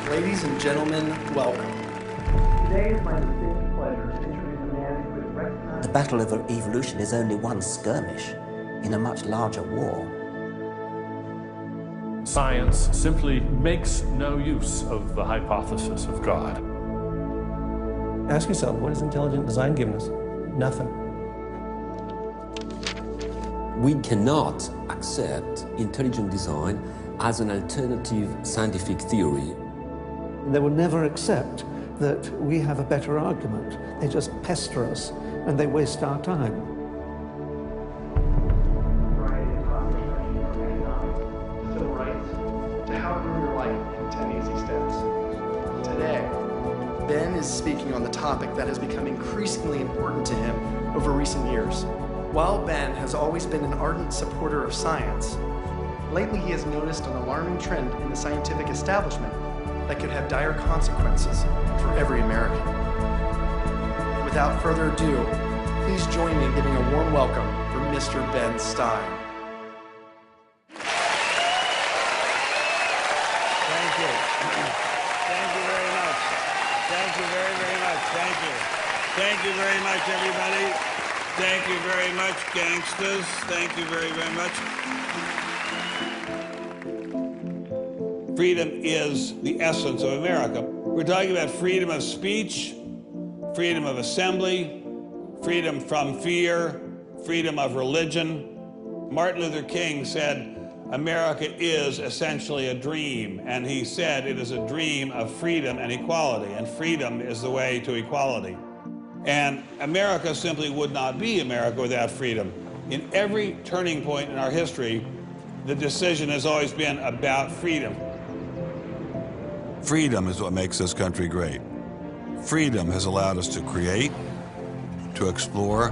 Ladies and gentlemen, welcome. Today is my distinct pleasure to introduce a man who is recognized. The battle of evolution is only one skirmish in a much larger war. Science simply makes no use of the hypothesis of God. Ask yourself, what has intelligent design given us? Nothing. We cannot accept intelligent design as an alternative scientific theory. They will never accept that we have a better argument. They just pester us and they waste our time. Civil rights, to how to ruin your life in 10 easy steps. Today, Ben is speaking on the topic that has become increasingly important to him over recent years. While Ben has always been an ardent supporter of science, lately he has noticed an alarming trend in the scientific establishment that could have dire consequences for every American. Without further ado, please join me in giving a warm welcome for Mr. Ben Stein. Thank you. Thank you very much. Thank you very, very much. Thank you. Thank you very much, everybody. Thank you very much, gangsters. Thank you very, very much. Freedom is the essence of America. We're talking about freedom of speech, freedom of assembly, freedom from fear, freedom of religion. Martin Luther King said, America is essentially a dream, and he said it is a dream of freedom and equality, and freedom is the way to equality. And America simply would not be America without freedom. In every turning point in our history, the decision has always been about freedom. Freedom is what makes this country great. Freedom has allowed us to create, to explore,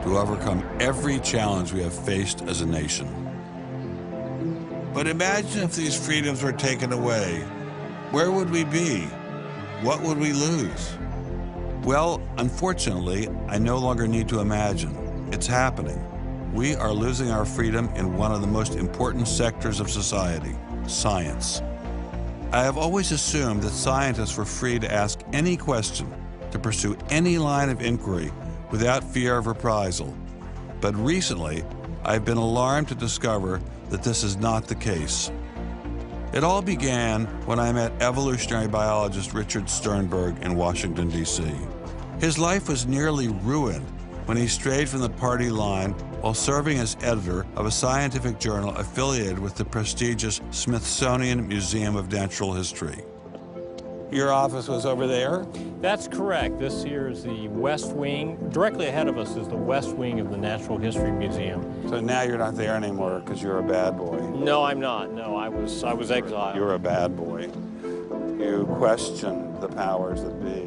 to overcome every challenge we have faced as a nation. But imagine if these freedoms were taken away. Where would we be? What would we lose? Well, unfortunately, I no longer need to imagine. It's happening. We are losing our freedom in one of the most important sectors of society, science. I have always assumed that scientists were free to ask any question, to pursue any line of inquiry without fear of reprisal. But recently, I've been alarmed to discover that this is not the case. It all began when I met evolutionary biologist Richard Sternberg in Washington, D.C. His life was nearly ruined when he strayed from the party line while serving as editor of a scientific journal affiliated with the prestigious Smithsonian Museum of Natural History. Your office was over there? That's correct. This here is the West Wing. Directly ahead of us is the West Wing of the Natural History Museum. So now you're not there anymore because you're a bad boy. No, I'm not. No, I was exiled. You're a bad boy. You question the powers that be.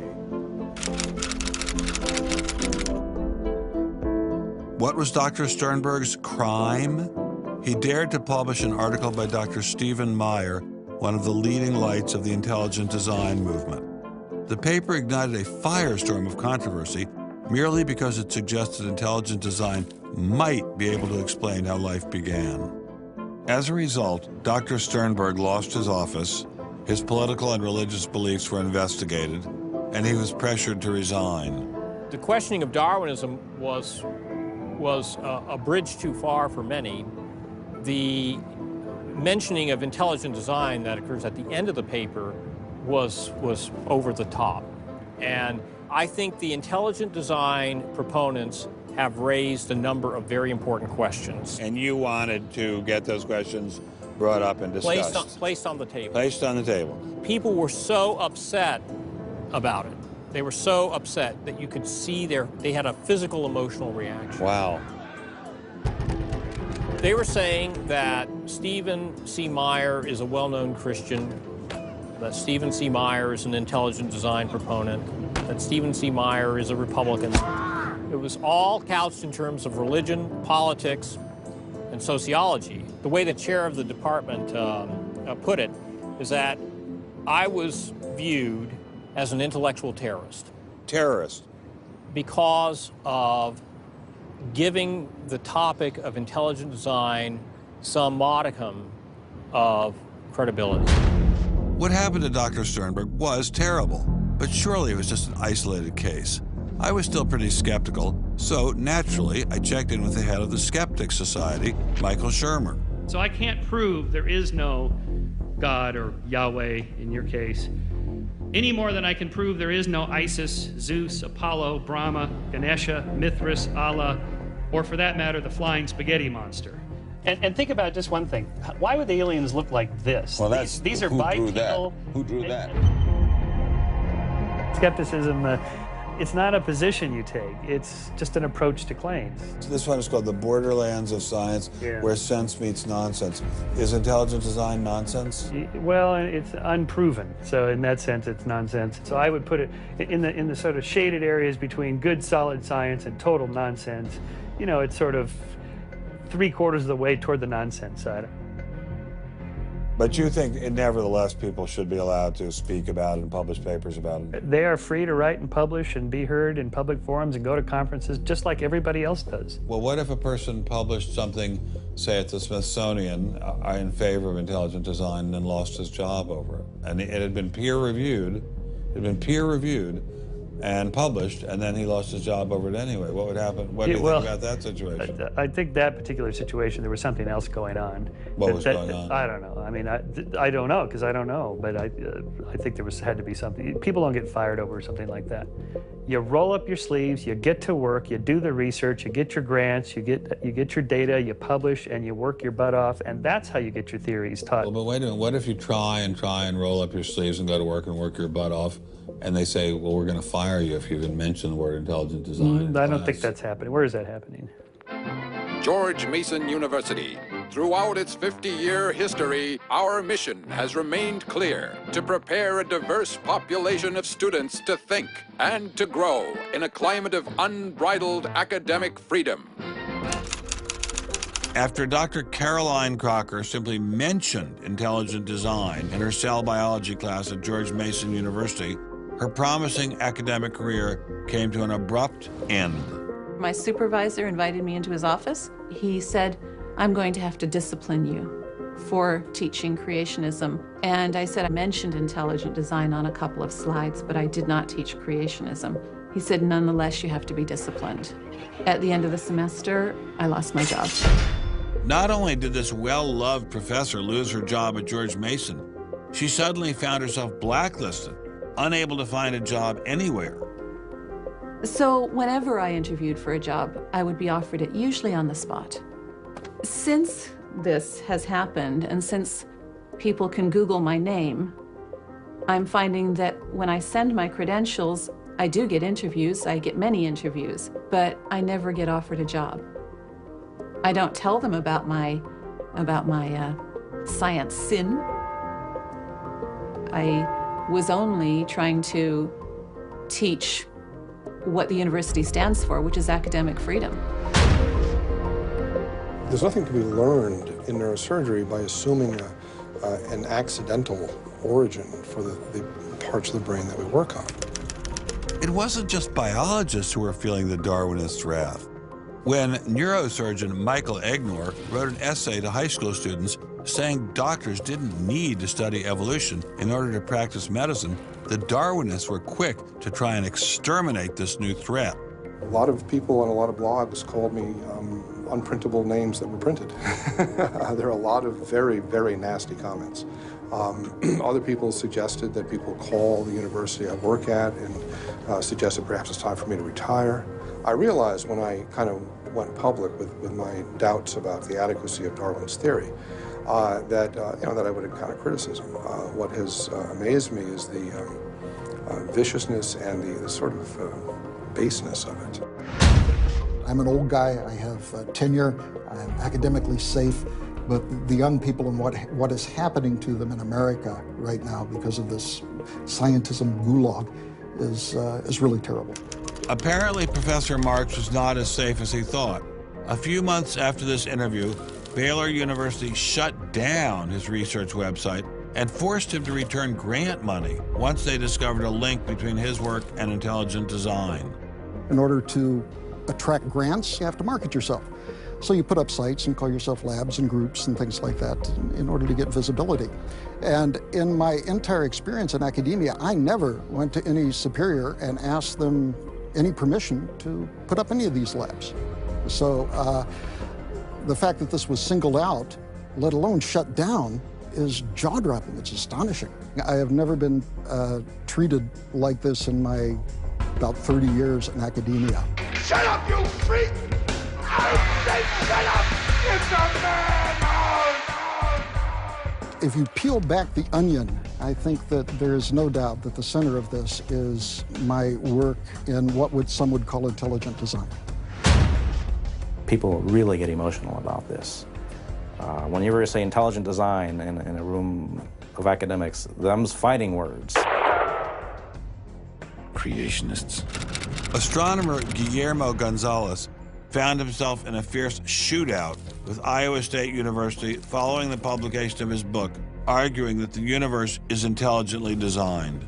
What was Dr. Sternberg's crime? He dared to publish an article by Dr. Stephen Meyer, one of the leading lights of the intelligent design movement. The paper ignited a firestorm of controversy merely because it suggested intelligent design might be able to explain how life began. As a result, Dr. Sternberg lost his office, his political and religious beliefs were investigated, and he was pressured to resign. The questioning of Darwinism was a bridge too far for many. The mentioning of intelligent design that occurs at the end of the paper was over the top. And I think the intelligent design proponents have raised a number of very important questions. And you wanted to get those questions brought up and discussed. Placed on the table. Placed on the table. People were so upset about it. They were so upset that you could see they had a physical, emotional reaction. Wow. They were saying that Stephen C. Meyer is a well-known Christian, that Stephen C. Meyer is an intelligent design proponent, that Stephen C. Meyer is a Republican. It was all couched in terms of religion, politics, and sociology. The way the chair of the department put it is that I was viewed as an intellectual terrorist. Terrorist? Because of giving the topic of intelligent design some modicum of credibility. What happened to Dr. Sternberg was terrible, but surely it was just an isolated case. I was still pretty skeptical, so naturally I checked in with the head of the Skeptics Society, Michael Shermer. So I can't prove there is no God or Yahweh in your case, any more than I can prove there is no Isis, Zeus, Apollo, Brahma, Ganesha, Mithras, Allah, or for that matter, the flying spaghetti monster. And think about just one thing. Why would the aliens look like this? Well, these are bipedal. Who drew that? Skepticism, it's not a position you take. It's just an approach to claims. This one is called the borderlands of science, where sense meets nonsense. Is intelligent design nonsense? Well, it's unproven. So in that sense, it's nonsense. So I would put it in the sort of shaded areas between good, solid science and total nonsense. You know, it's sort of 3/4 of the way toward the nonsense side. But you think, nevertheless, people should be allowed to speak about it and publish papers about it? They are free to write and publish and be heard in public forums and go to conferences just like everybody else does. Well, what if a person published something, say at the Smithsonian, in favor of intelligent design and then lost his job over it? And it had been peer-reviewed, and published, and then he lost his job over it anyway. What would happen? What do you think about that situation? I think that particular situation, there was something else going on. What was going on? I don't know. I mean, I don't know, because I don't know, but I think there had to be something. People don't get fired over something like that. You roll up your sleeves, you get to work, you do the research, you get your grants, you get your data, you publish, and you work your butt off, and that's how you get your theories taught. Well, but wait a minute. What if you try and roll up your sleeves and go to work and work your butt off, and they say, well, we're going to fire you if you even mention the word intelligent design? I don't think that's happening. Where is that happening? George Mason University. Throughout its 50-year history, our mission has remained clear: to prepare a diverse population of students to think and to grow in a climate of unbridled academic freedom. After Dr. Caroline Crocker simply mentioned intelligent design in her cell biology class at George Mason University, her promising academic career came to an abrupt end. My supervisor invited me into his office. He said, "I'm going to have to discipline you for teaching creationism." And I said, I mentioned intelligent design on a couple of slides, but I did not teach creationism. He said, "Nonetheless, you have to be disciplined." At the end of the semester, I lost my job. Not only did this well-loved professor lose her job at George Mason, she suddenly found herself blacklisted, unable to find a job anywhere. So whenever I interviewed for a job, I would be offered it, usually on the spot. Since this has happened, and since people can Google my name, I'm finding that when I send my credentials, I do get interviews. I get many interviews, but I never get offered a job. I don't tell them about my science sin. I was only trying to teach what the university stands for, which is academic freedom. There's nothing to be learned in neurosurgery by assuming an accidental origin for the parts of the brain that we work on. It wasn't just biologists who were feeling the Darwinist wrath. When neurosurgeon Michael Egnor wrote an essay to high school students saying doctors didn't need to study evolution in order to practice medicine, the Darwinists were quick to try and exterminate this new threat. A lot of people on a lot of blogs called me unprintable names that were printed. There are a lot of very, very nasty comments. Other people suggested that people call the university I work at and suggested perhaps it's time for me to retire. I realized when I kind of went public with my doubts about the adequacy of Darwin's theory that I would encounter criticism. What has amazed me is the viciousness and the sort of baseness of it. I'm an old guy, I have tenure, I'm academically safe, but the young people and what is happening to them in America right now because of this scientism gulag is really terrible. Apparently, Professor Marks was not as safe as he thought. A few months after this interview, Baylor University shut down his research website and forced him to return grant money once they discovered a link between his work and intelligent design. In order to attract grants, you have to market yourself. So you put up sites and call yourself labs and groups and things like that in order to get visibility. And in my entire experience in academia, I never went to any superior and asked them any permission to put up any of these labs. So the fact that this was singled out, let alone shut down, is jaw-dropping. It's astonishing. I have never been treated like this in my about 30 years in academia. Shut up, you freak! I say shut up! It's a madhouse! If you peel back the onion, I think that there is no doubt that the center of this is my work in what some would call intelligent design. People really get emotional about this. Whenever you say intelligent design in a room of academics, them's fighting words. Creationists. Astronomer Guillermo Gonzalez found himself in a fierce shootout with Iowa State University following the publication of his book, arguing that the universe is intelligently designed.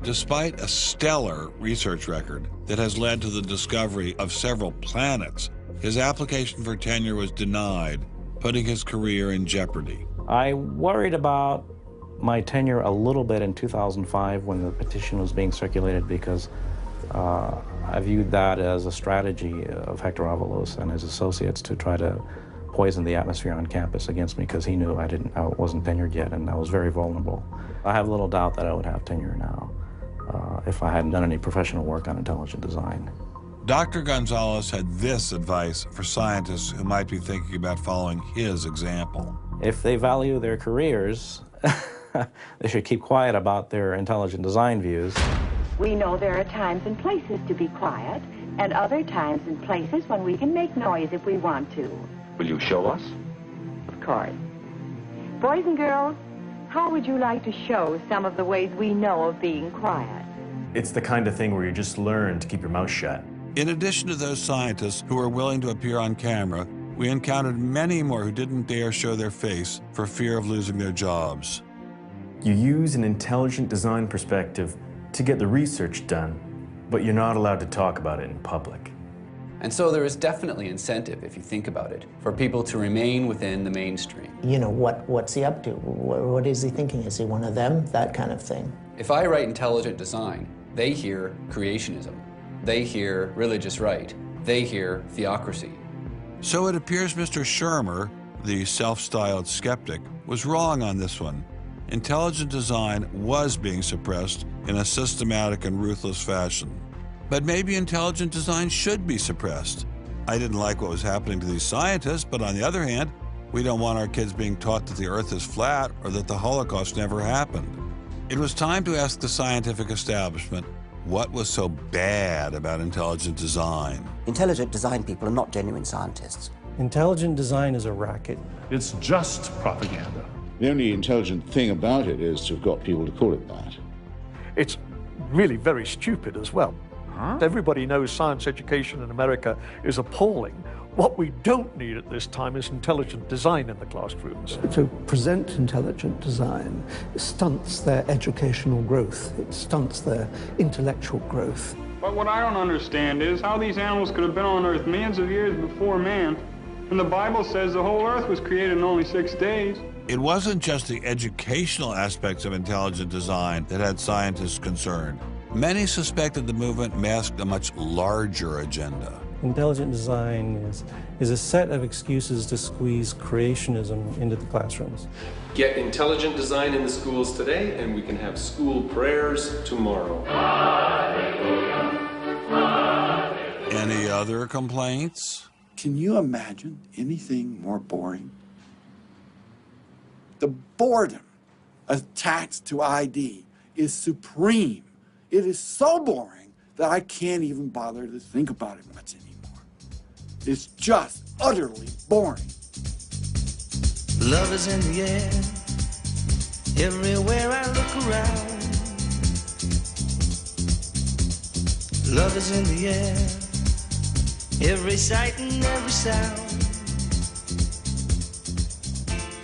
Despite a stellar research record that has led to the discovery of several planets, his application for tenure was denied, putting his career in jeopardy. I worried about my tenure a little bit in 2005 when the petition was being circulated because I viewed that as a strategy of Hector Avalos and his associates to try to poison the atmosphere on campus against me because he knew I wasn't tenured yet and I was very vulnerable. I have little doubt that I would have tenure now if I hadn't done any professional work on intelligent design. Dr. Gonzalez had this advice for scientists who might be thinking about following his example. If they value their careers, they should keep quiet about their intelligent design views. We know there are times and places to be quiet, and other times and places when we can make noise if we want to. Will you show us? Of course. Boys and girls, how would you like to show some of the ways we know of being quiet? It's the kind of thing where you just learn to keep your mouth shut. In addition to those scientists who were willing to appear on camera, we encountered many more who didn't dare show their face for fear of losing their jobs. You use an intelligent design perspective to get the research done, but you're not allowed to talk about it in public. And so there is definitely incentive, if you think about it, for people to remain within the mainstream. You know, what's he up to? What is he thinking? Is he one of them? That kind of thing. If I write intelligent design, they hear creationism. They hear religious right. They hear theocracy. So it appears Mr. Shermer, the self-styled skeptic, was wrong on this one. Intelligent design was being suppressed in a systematic and ruthless fashion. But maybe intelligent design should be suppressed. I didn't like what was happening to these scientists, but on the other hand, we don't want our kids being taught that the Earth is flat or that the Holocaust never happened. It was time to ask the scientific establishment what was so bad about intelligent design. Intelligent design people are not genuine scientists. Intelligent design is a racket. It's just propaganda. The only intelligent thing about it is to have got people to call it that. It's really very stupid as well. Everybody knows science education in America is appalling. What we don't need at this time is intelligent design in the classrooms. To present intelligent design stunts their educational growth. It stunts their intellectual growth. But what I don't understand is how these animals could have been on Earth millions of years before man, and the Bible says the whole Earth was created in only 6 days. It wasn't just the educational aspects of intelligent design that had scientists concerned. Many suspected the movement masked a much larger agenda. Intelligent design is a set of excuses to squeeze creationism into the classrooms. Get intelligent design in the schools today, and we can have school prayers tomorrow. Any other complaints? Can you imagine anything more boring? The boredom attached to ID is supreme. It is so boring that I can't even bother to think about it much anymore. It's just utterly boring. Love is in the air, everywhere I look around. Love is in the air, every sight and every sound.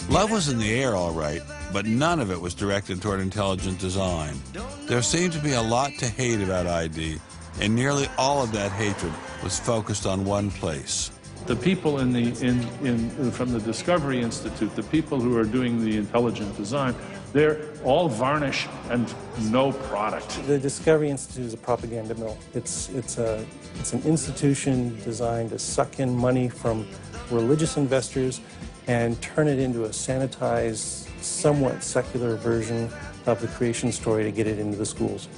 Love was in the air, all right, but none of it was directed toward intelligent design. There seemed to be a lot to hate about ID, and nearly all of that hatred was focused on one place. The people from the Discovery Institute, the people who are doing the intelligent design, they're all varnish and no product. The Discovery Institute is a propaganda mill. It's an institution designed to suck in money from religious investors and turn it into a sanitized, somewhat secular version of the creation story to get it into the schools.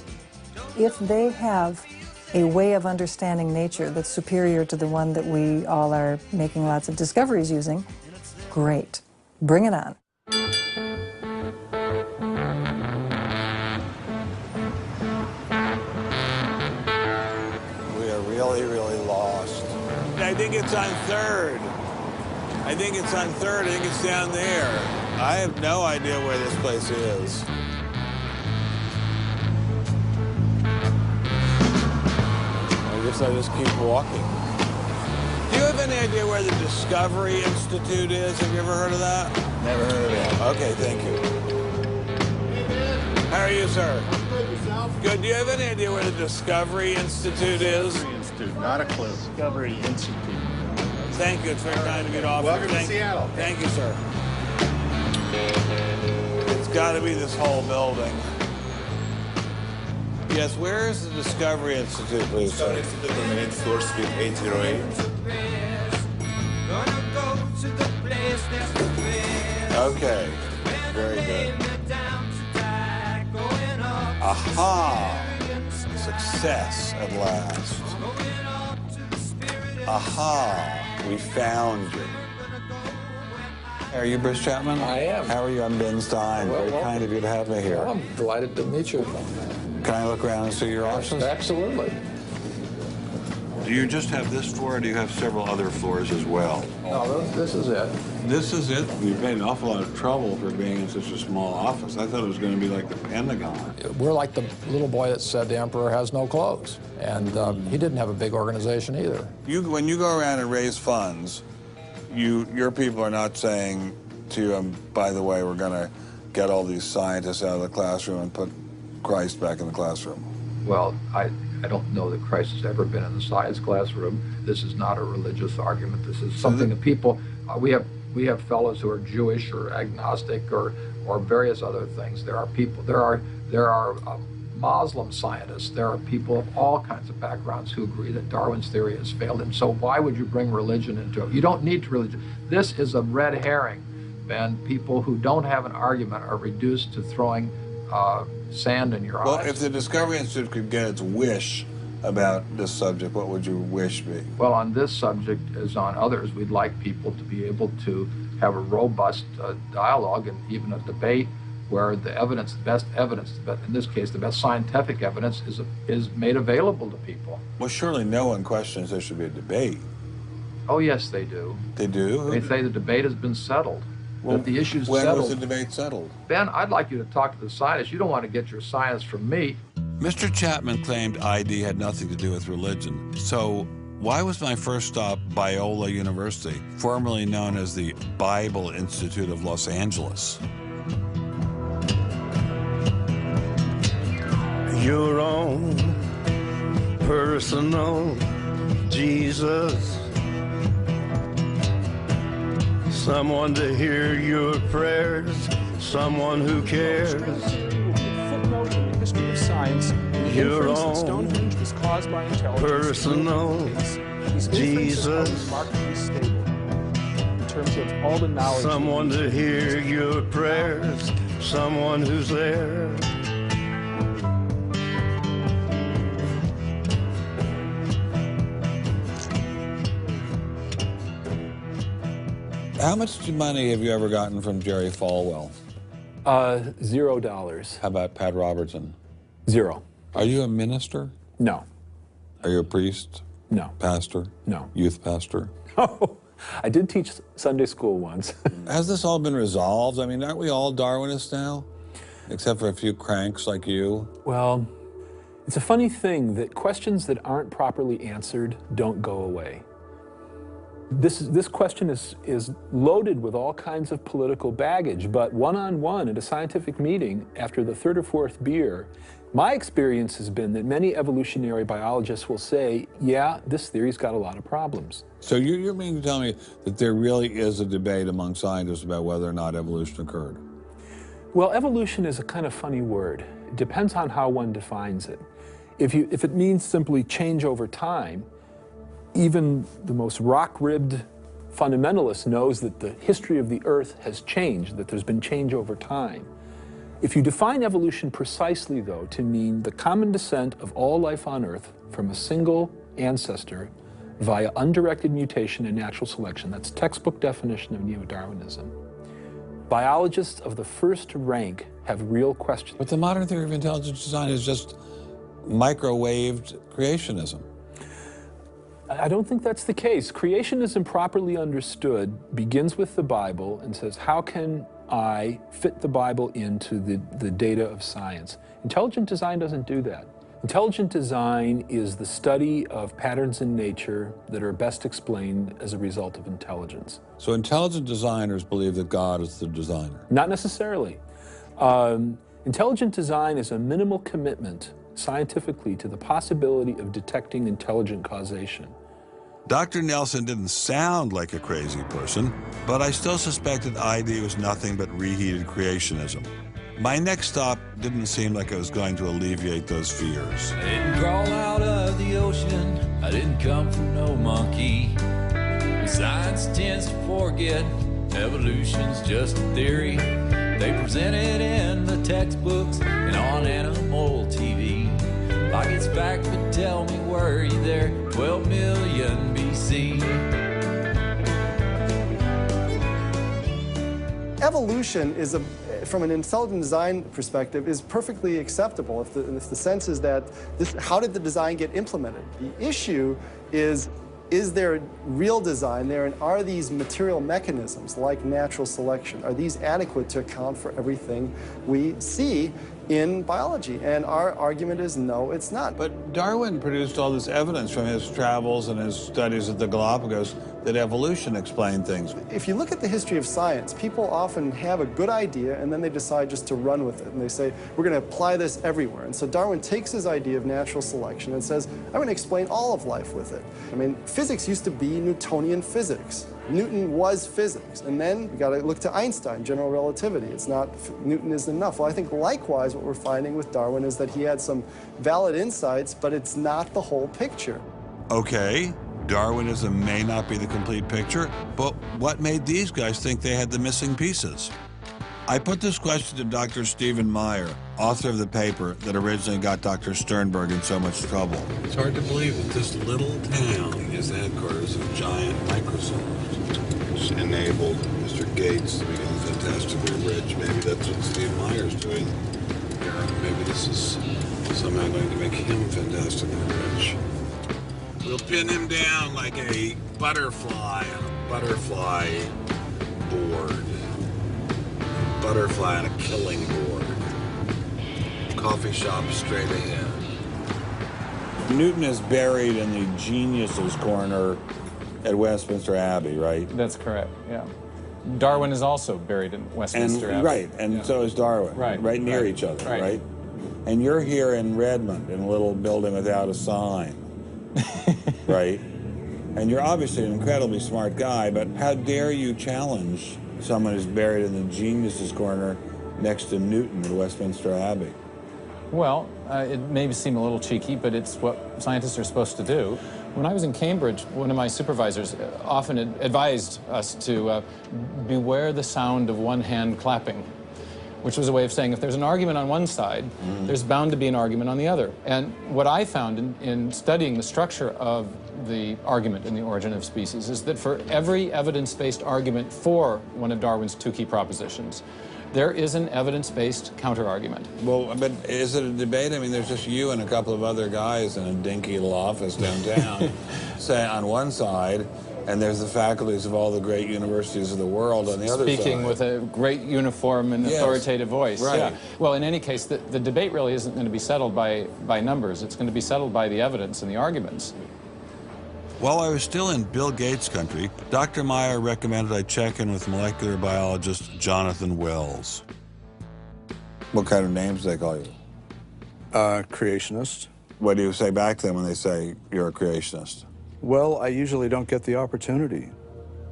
If they have a way of understanding nature that's superior to the one that we all are making lots of discoveries using, great. Bring it on. We are really, really lost. I think it's on 3rd. I think it's on 3rd. I think it's down there. I have no idea where this place is. I guess I'll just keep walking. Do you have any idea where the Discovery Institute is? Have you ever heard of that? Never heard of it. Okay, thank you. How are you, sir? I'm good. Yourself? Good. Do you have any idea where the Discovery Institute is? Discovery Institute, not a clue. Discovery Institute. Thank you. It's very kind of you to offer. Welcome to Seattle. Thank you, sir. It's got to be this whole building. Yes, where is the Discovery Institute, please, sir? Discovery Institute on the 8th floor, suite 808. Okay, very good. Aha! Success at last. Aha! We found you. Are you Bruce Chapman? I am. How are you? I'm Ben Stein. Well, very kind of you to have me here. Well, I'm delighted to meet you. Can I look around and see your office? Absolutely. Do you just have this floor, or do you have several other floors as well? No, this is it. This is it? You've made an awful lot of trouble for being in such a small office. I thought it was going to be like the Pentagon. We're like the little boy that said the emperor has no clothes. And he didn't have a big organization either. When you go around and raise funds, your people are not saying to you, by the way, we're going to get all these scientists out of the classroom and put Christ back in the classroom. Well, I don't know that Christ has ever been in the science classroom. This is not a religious argument. This is something that people, we have fellows who are Jewish or agnostic or various other things. There are people, there are Muslim scientists. There are people of all kinds of backgrounds who agree that Darwin's theory has failed. And so why would you bring religion into it? You don't need religion. This is a red herring, Ben. People who don't have an argument are reduced to throwing sand in your eyes. Well, if the Discovery Institute could get its wish about this subject, what would your wish be? Well, on this subject, as on others, we'd like people to be able to have a robust dialogue and even a debate where the evidence, the best evidence, in this case, the best scientific evidence is made available to people. Well, surely no one questions there should be a debate. Oh, yes, they do. They do? They say the debate has been settled. Well, that the issue's when settled. was the debate settled? Ben, I'd like you to talk to the scientists. You don't want to get your science from me. Mr. Chapman claimed ID had nothing to do with religion, so why was my first stop Biola University, formerly known as the Bible Institute of Los Angeles? Your own personal Jesus, someone to hear your prayers, someone who cares. Footnote in the history of science, the inference that Stonehenge was caused by intelligence. Personal Jesus, remarkably stable in terms of all the knowledge. Someone to hear your prayers, someone who's there. How much money have you ever gotten from Jerry Falwell? $0. How about Pat Robertson? 0. Are you a minister? No. Are you a priest? No. Pastor? No. Youth pastor? Oh, I did teach Sunday school once. Has this all been resolved? I mean, aren't we all Darwinists now? Except for a few cranks like you? Well, it's a funny thing that questions that aren't properly answered don't go away. This question is loaded with all kinds of political baggage, but one-on-one at a scientific meeting after the third or fourth beer, my experience has been that many evolutionary biologists will say, yeah, this theory's got a lot of problems. So you mean to tell me that there really is a debate among scientists about whether or not evolution occurred? Well, evolution is a kind of funny word. It depends on how one defines it. If it means simply change over time, even the most rock-ribbed fundamentalist knows that the history of the Earth has changed, that there's been change over time. If you define evolution precisely, though, to mean the common descent of all life on Earth from a single ancestor via undirected mutation and natural selection, that's textbook definition of neo-Darwinism, biologists of the first rank have real questions. But the modern theory of intelligent design is just microwaved creationism. I don't think that's the case. Creationism, properly understood, begins with the Bible and says, how can I fit the Bible into the data of science? Intelligent design doesn't do that. Intelligent design is the study of patterns in nature that are best explained as a result of intelligence. So intelligent designers believe that God is the designer? Not necessarily. Intelligent design is a minimal commitment scientifically to the possibility of detecting intelligent causation. Dr. Nelson didn't sound like a crazy person, but I still suspected ID was nothing but reheated creationism. My next stop didn't seem like it was going to alleviate those fears. I didn't crawl out of the ocean, I didn't come from no monkey. Science tends to forget evolution's just a theory. They present it in the textbooks and on animal TV. Like it's fact, but tell me, were you there 12 million BC? Evolution is from an intelligent design perspective, is perfectly acceptable if the sense is that how did the design get implemented? The issue is there real design there, and are these material mechanisms like natural selection, are these adequate to account for everything we see in biology? And our argument is no, it's not. But Darwin produced all this evidence from his travels and his studies at the Galapagos that evolution explained things. If you look at the history of science, people often have a good idea and then they decide just to run with it. And they say, we're going to apply this everywhere. And so Darwin takes his idea of natural selection and says, I'm going to explain all of life with it. I mean, physics used to be Newtonian physics. Newton was physics. And then we got to look to Einstein, general relativity. It's not, Newton isn't enough. Well, I think likewise what we're finding with Darwin is that he had some valid insights, but it's not the whole picture. Okay, Darwinism may not be the complete picture, but what made these guys think they had the missing pieces? I put this question to Dr. Stephen Meyer, author of the paper that originally got Dr. Sternberg in so much trouble. It's hard to believe that this little town is the headquarters of giant Microsoft, which enabled Mr. Gates to become fantastically rich. Maybe that's what Steve Meyer's doing here. Maybe this is somehow going to make him fantastically rich. We'll pin him down like a butterfly on a butterfly board. Butterfly on a killing board. coffee shop straight ahead. Newton is buried in the geniuses corner at Westminster Abbey, right? That's correct, yeah. Darwin is also buried in Westminster Abbey. Right, and so is Darwin, right near each other, right? And you're here in Redmond in a little building without a sign, right? And you're obviously an incredibly smart guy, but how dare you challenge someone who's buried in the geniuses corner next to Newton at Westminster Abbey? Well, it may seem a little cheeky, but it's what scientists are supposed to do. When I was in Cambridge, one of my supervisors often advised us to beware the sound of one hand clapping, which was a way of saying if there's an argument on one side, there's bound to be an argument on the other. And what I found in studying the structure of the argument in The Origin of Species is that for every evidence-based argument for one of Darwin's two key propositions, there is an evidence-based counter-argument. Well, but is it a debate? I mean, there's just you and a couple of other guys in a dinky little office downtown, say on one side, and there's the faculties of all the great universities of the world on the other side. Speaking with a great uniform and authoritative voice. Right. Yeah. Well, in any case, the debate really isn't going to be settled by numbers. It's going to be settled by the evidence and the arguments. While I was still in Bill Gates country, Dr. Meyer recommended I check in with molecular biologist Jonathan Wells. What kind of names do they call you? Creationist. What do you say back to them when they say you're a creationist? Well, I usually don't get the opportunity.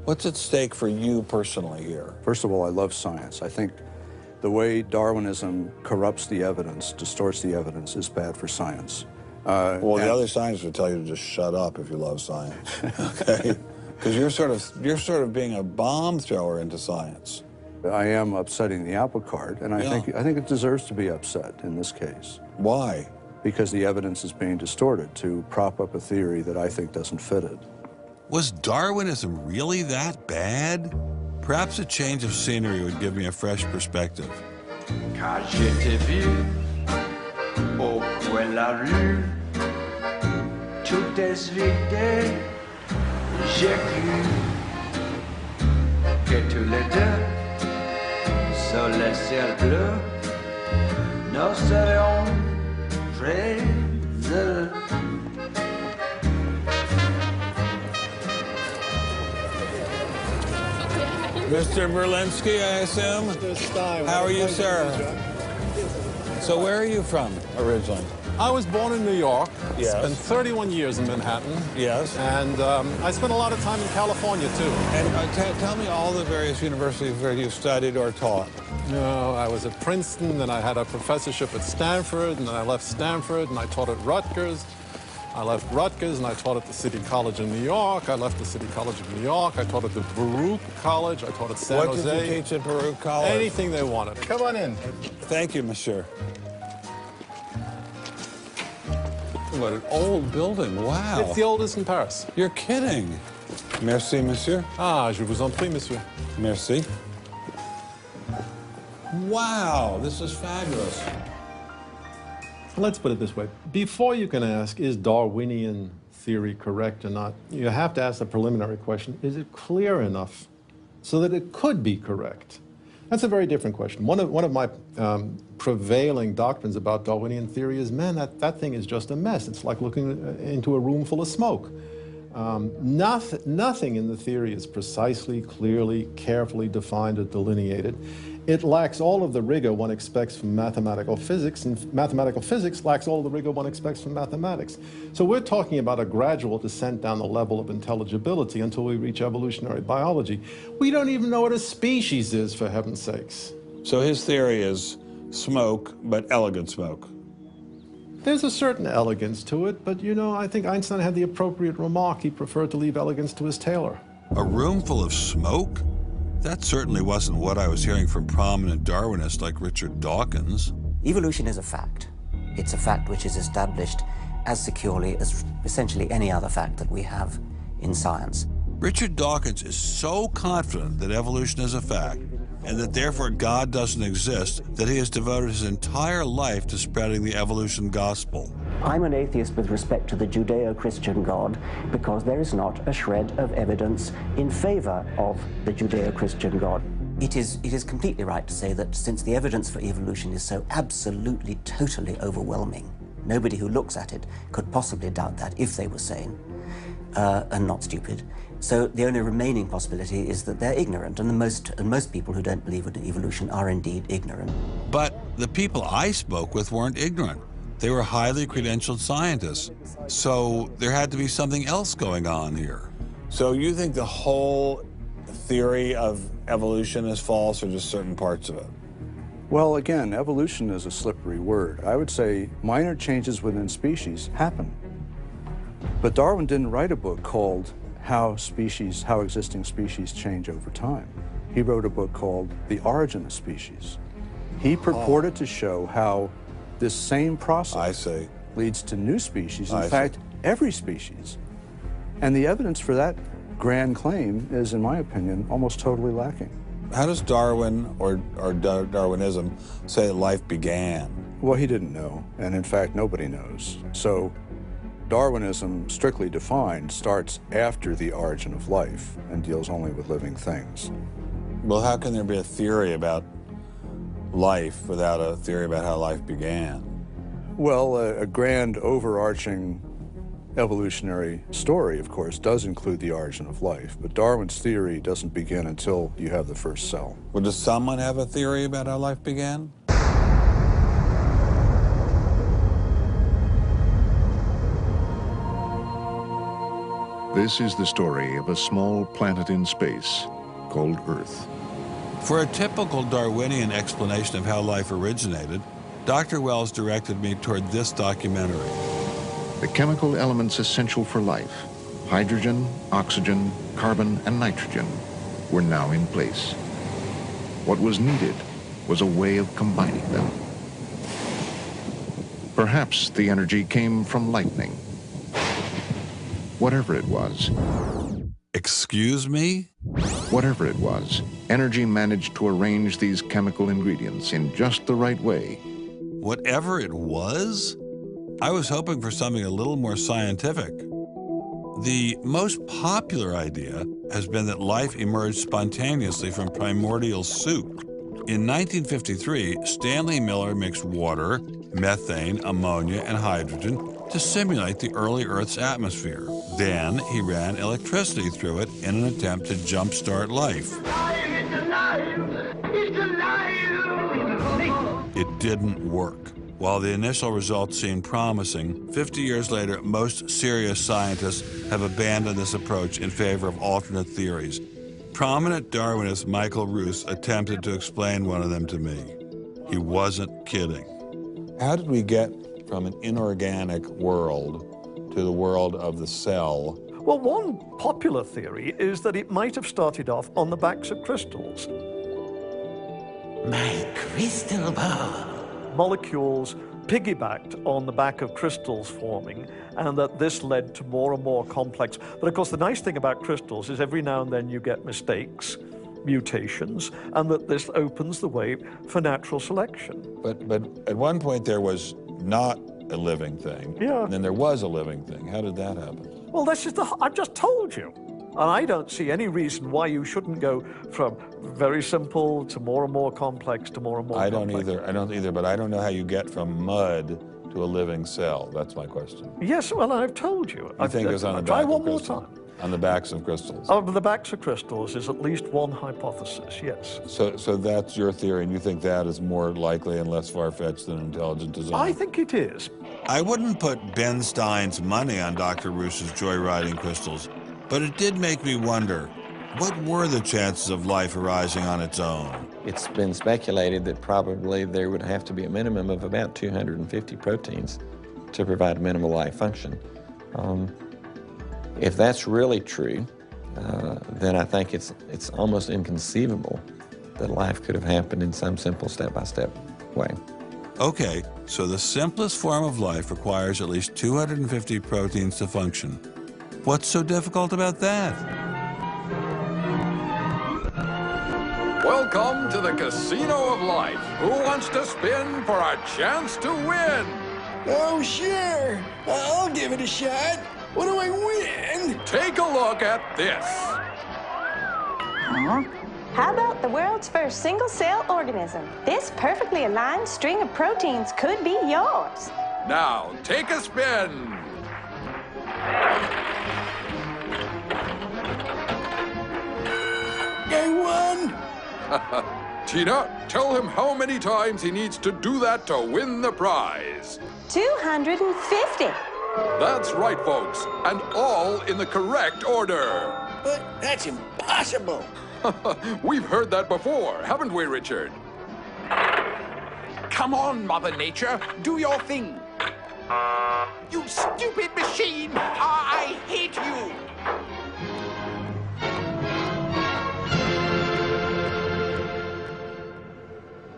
What's at stake for you personally here? First of all, I love science. I think the way Darwinism corrupts the evidence, distorts the evidence, is bad for science. Well, the other scientists would tell you to just shut up if you love science, okay? Because you're sort of being a bomb thrower into science. I am upsetting the apple cart, and I think it deserves to be upset in this case. Why? Because the evidence is being distorted to prop up a theory that I think doesn't fit it. Was Darwinism really that bad? Perhaps a change of scenery would give me a fresh perspective. Quand je t'ai vu au coin de la rue, tout est vide, j'ai cru que tous les deux, sous le ciel bleu, nous serions très heureux. Mr. Berlinski, I assume? Mr. Stein. How are you, sir? So where are you from originally? I was born in New York. Yes. Spent 31 years in Manhattan. Yes. And I spent a lot of time in California, too. And tell me all the various universities where you studied or taught. You know, I was at Princeton, then I had a professorship at Stanford, and then I left Stanford, and I taught at Rutgers. I left Rutgers, and I taught at the City College in New York. I left the City College of New York. I taught at the Baruch College. I taught at San Jose. What did you teach at Baruch College? Anything they wanted. Come on in. Thank you, monsieur. What an old building. Wow. It's the oldest in Paris. You're kidding. Merci, monsieur. Ah, je vous en prie, monsieur. Merci. Wow, this is fabulous. Let's put it this way. Before you can ask, is Darwinian theory correct or not, you have to ask the preliminary question, is it clear enough so that it could be correct? That's a very different question. One of my prevailing doctrines about Darwinian theory is, man, that thing is just a mess. It's like looking into a room full of smoke. Nothing in the theory is precisely, clearly, carefully defined or delineated. It lacks all of the rigor one expects from mathematical physics, and mathematical physics lacks all of the rigor one expects from mathematics. So we're talking about a gradual descent down the level of intelligibility until we reach evolutionary biology. We don't even know what a species is, for heaven's sakes. So his theory is smoke, but elegant smoke. There's a certain elegance to it, but you know, I think Einstein had the appropriate remark. He preferred to leave elegance to his tailor. A room full of smoke? That certainly wasn't what I was hearing from prominent Darwinists like Richard Dawkins. Evolution is a fact. It's a fact which is established as securely as essentially any other fact that we have in science. Richard Dawkins is so confident that evolution is a fact, and that therefore God doesn't exist, that he has devoted his entire life to spreading the evolution gospel. I'm an atheist with respect to the Judeo-Christian God because there is not a shred of evidence in favor of the Judeo-Christian God. It is completely right to say that since the evidence for evolution is so absolutely, totally overwhelming, nobody who looks at it could possibly doubt that if they were sane and not stupid. So the only remaining possibility is that they're ignorant, and most people who don't believe in evolution are indeed ignorant. But the people I spoke with weren't ignorant. They were highly credentialed scientists. So there had to be something else going on here. So you think the whole theory of evolution is false, or just certain parts of it? Well, again, evolution is a slippery word. I would say minor changes within species happen. But Darwin didn't write a book called How Existing Species Change Over Time. He wrote a book called The Origin of Species. He purported to show how this same process leads to new species, in fact, every species. And the evidence for that grand claim is, in my opinion, almost totally lacking. How does Darwin or Darwinism say that life began? Well, he didn't know, and in fact, nobody knows. So Darwinism, strictly defined, starts after the origin of life and deals only with living things. Well, how can there be a theory about life without a theory about how life began? Well, a grand overarching evolutionary story, of course, does include the origin of life, but Darwin's theory doesn't begin until you have the first cell. Well, does someone have a theory about how life began? This is the story of a small planet in space called Earth. For a typical Darwinian explanation of how life originated, Dr. Wells directed me toward this documentary. The chemical elements essential for life, hydrogen, oxygen, carbon, and nitrogen, were now in place. What was needed was a way of combining them. Perhaps the energy came from lightning. Whatever it was. Excuse me? Whatever it was, energy managed to arrange these chemical ingredients in just the right way. Whatever it was? I was hoping for something a little more scientific. The most popular idea has been that life emerged spontaneously from primordial soup. In 1953, Stanley Miller mixed water, methane, ammonia, and hydrogen to simulate the early Earth's atmosphere. Then he ran electricity through it in an attempt to jumpstart life. It's alive! It's alive! It didn't work. While the initial results seemed promising, 50 years later, most serious scientists have abandoned this approach in favor of alternate theories. Prominent Darwinist Michael Roos attempted to explain one of them to me. He wasn't kidding. How did we get from an inorganic world to the world of the cell? Well, one popular theory is that it might have started off on the backs of crystals. My crystal ball. Molecules piggybacked on the back of crystals forming, and that this led to more and more complex. But of course, the nice thing about crystals is every now and then you get mistakes, mutations, and that this opens the way for natural selection. But at one point there was not a living thing, and then there was a living thing. How did that happen? Well, that's just I've just told you. And I don't see any reason why you shouldn't go from very simple to more and more complex to more and more complex. I don't either, but I don't know how you get from mud to a living cell. That's my question. Yes, well, I've told you. I think it was on the back of crystals. On the backs of crystals. On the backs of crystals is at least one hypothesis, yes. So that's your theory, and you think that is more likely and less far-fetched than intelligent design? I think it is. I wouldn't put Ben Stein's money on Dr. Roos's joyriding crystals, but it did make me wonder, what were the chances of life arising on its own? It's been speculated that probably there would have to be a minimum of about 250 proteins to provide a minimal life function. If that's really true, then I think it's almost inconceivable that life could have happened in some simple step-by-step way. Okay, so the simplest form of life requires at least 250 proteins to function. What's so difficult about that? Welcome to the Casino of Life. Who wants to spin for a chance to win? Oh, sure. I'll give it a shot. What do I win? Take a look at this. Huh? How about the world's first single-cell organism? This perfectly aligned string of proteins could be yours. Now, take a spin. I won! Tina, tell him how many times he needs to do that to win the prize. 250. That's right, folks, and all in the correct order. But that's impossible. We've heard that before, haven't we, Richard? Come on, Mother Nature, do your thing. You stupid machine! I hate you!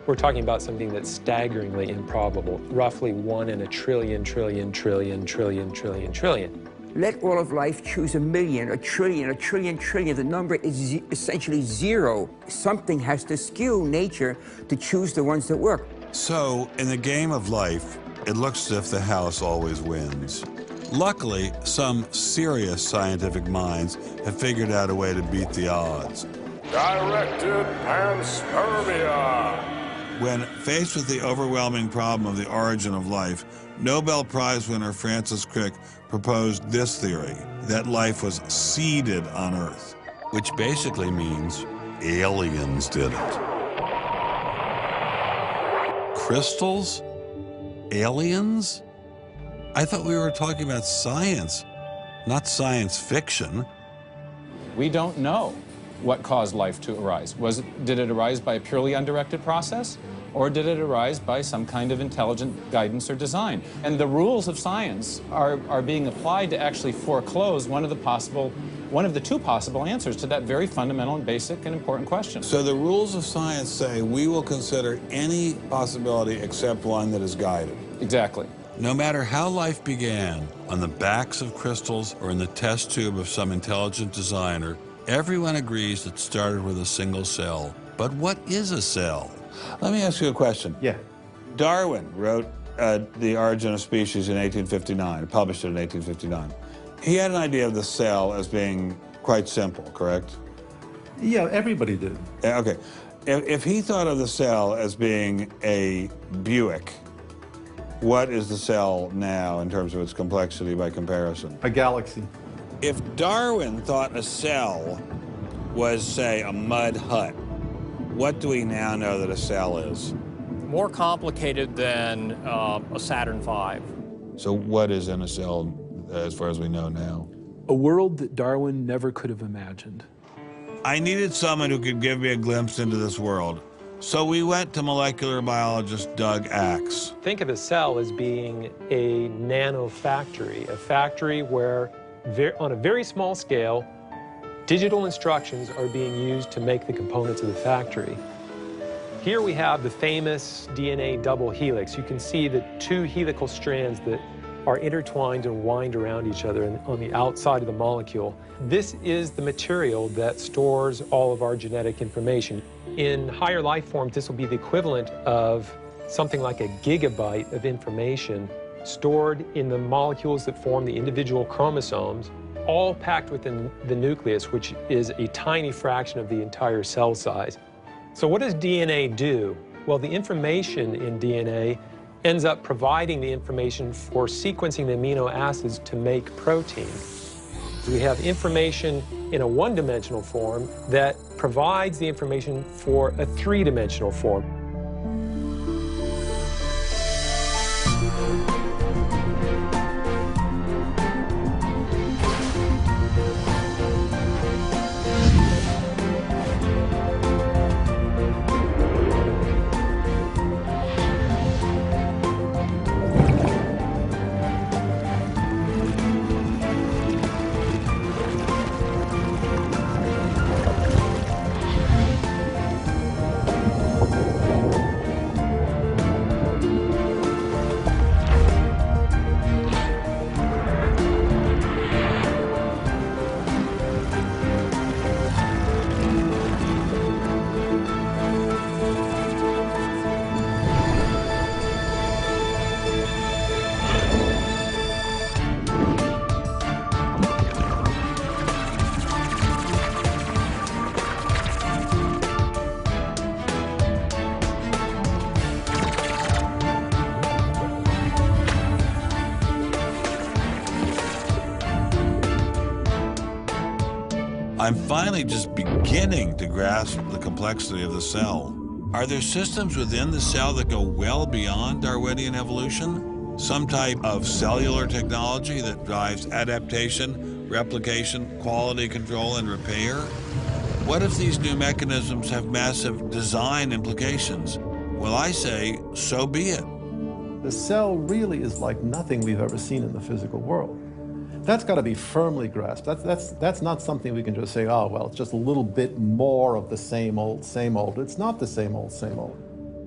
We're talking about something that's staggeringly improbable, roughly 1 in a trillion, trillion, trillion, trillion, trillion, trillion. Let all of life choose a million, a trillion, trillion. The number is essentially zero. Something has to skew nature to choose the ones that work. So, in the game of life, it looks as if the house always wins. Luckily, some serious scientific minds have figured out a way to beat the odds. Directed panspermia. When faced with the overwhelming problem of the origin of life, Nobel Prize winner Francis Crick proposed this theory, that life was seeded on Earth, which basically means aliens did it. Crystals? Aliens? I thought we were talking about science, not science fiction. We don't know what caused life to arise. Did it arise by a purely undirected process? Or did it arise by some kind of intelligent guidance or design? And the rules of science are being applied to actually foreclose one of the two possible answers to that very fundamental and basic and important question. So the rules of science say we will consider any possibility except one that is guided. Exactly. No matter how life began, on the backs of crystals or in the test tube of some intelligent designer, everyone agrees it started with a single cell. But what is a cell? Let me ask you a question. Yeah. Darwin wrote The Origin of Species in 1859, published it in 1859. He had an idea of the cell as being quite simple, correct? Yeah, everybody did. Okay. If he thought of the cell as being a Buick, what is the cell now in terms of its complexity by comparison? A galaxy. If Darwin thought a cell was, say, a mud hut, what do we now know that a cell is? More complicated than a Saturn V. So what is in a cell as far as we know now? A world that Darwin never could have imagined. I needed someone who could give me a glimpse into this world. So we went to molecular biologist Doug Axe. Think of a cell as being a nanofactory, a factory where, on a very small scale, digital instructions are being used to make the components of the factory. Here we have the famous DNA double helix. You can see the two helical strands that are intertwined and wind around each other on the outside of the molecule. This is the material that stores all of our genetic information. In higher life forms, this will be the equivalent of something like a gigabyte of information stored in the molecules that form the individual chromosomes, all packed within the nucleus, which is a tiny fraction of the entire cell size. So what does DNA do? Well, the information in DNA ends up providing the information for sequencing the amino acids to make protein. We have information in a one-dimensional form that provides the information for a three-dimensional form. I'm finally just beginning to grasp the complexity of the cell. Are there systems within the cell that go well beyond Darwinian evolution? Some type of cellular technology that drives adaptation, replication, quality control, and repair? What if these new mechanisms have massive design implications? Well, I say, so be it. The cell really is like nothing we've ever seen in the physical world. That's got to be firmly grasped. That's not something we can just say, oh, well, it's just a little bit more of the same old, same old. It's not the same old, same old.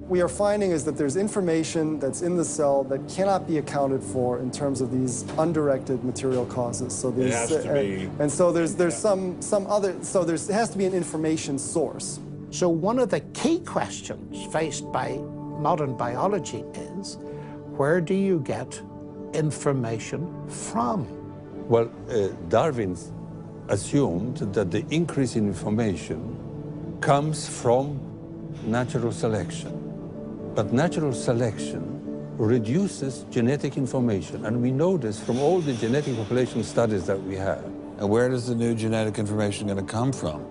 We are finding is that there's information that's in the cell that cannot be accounted for in terms of these undirected material causes. So there's, it has to be. And so there's some other, so it has to be an information source. So one of the key questions faced by modern biology is, where do you get information from? Well, Darwin assumed that the increase in information comes from natural selection. But natural selection reduces genetic information, and we know this from all the genetic population studies that we have. And where does the new genetic information going to come from?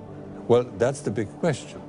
Well, that's the big question.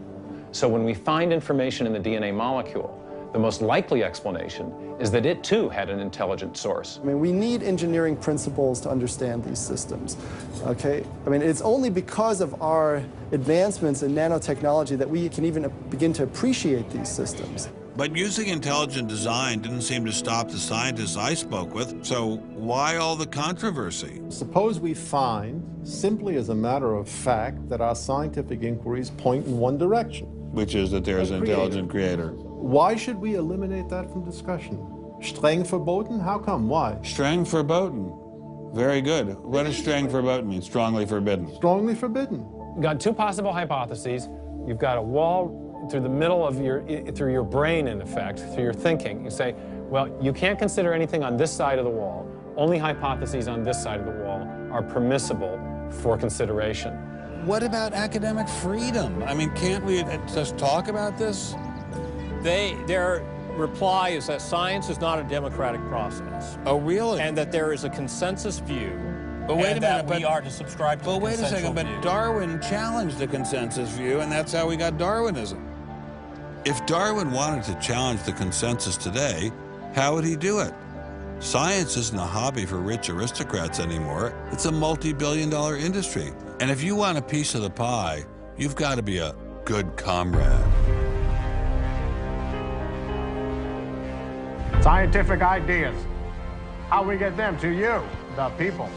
So when we find information in the DNA molecule, the most likely explanation is that it too had an intelligent source. I mean, we need engineering principles to understand these systems, okay? I mean, it's only because of our advancements in nanotechnology that we can even begin to appreciate these systems. But using intelligent design didn't seem to stop the scientists I spoke with, so why all the controversy? Suppose we find, simply as a matter of fact, that our scientific inquiries point in one direction. Which is that there is an intelligent creator. Why should we eliminate that from discussion? Streng verboten? How come? Why? Streng verboten. Very good. What does streng verboten mean? Strongly forbidden. Strongly forbidden. You've got two possible hypotheses. You've got a wall through the middle of through your brain, in effect, through your thinking. You say, well, you can't consider anything on this side of the wall. Only hypotheses on this side of the wall are permissible for consideration. What about academic freedom? I mean, can't we just talk about this? Their reply is that science is not a democratic process. Oh, really? And that there is a consensus view. But wait a minute, we are to subscribe to the wait a second, but view. Darwin challenged the consensus view, and that's how we got Darwinism. If Darwin wanted to challenge the consensus today, how would he do it? Science isn't a hobby for rich aristocrats anymore. It's a multi-billion-dollar industry. And if you want a piece of the pie, you've got to be a good comrade. Scientific ideas. How we get them to you, the people.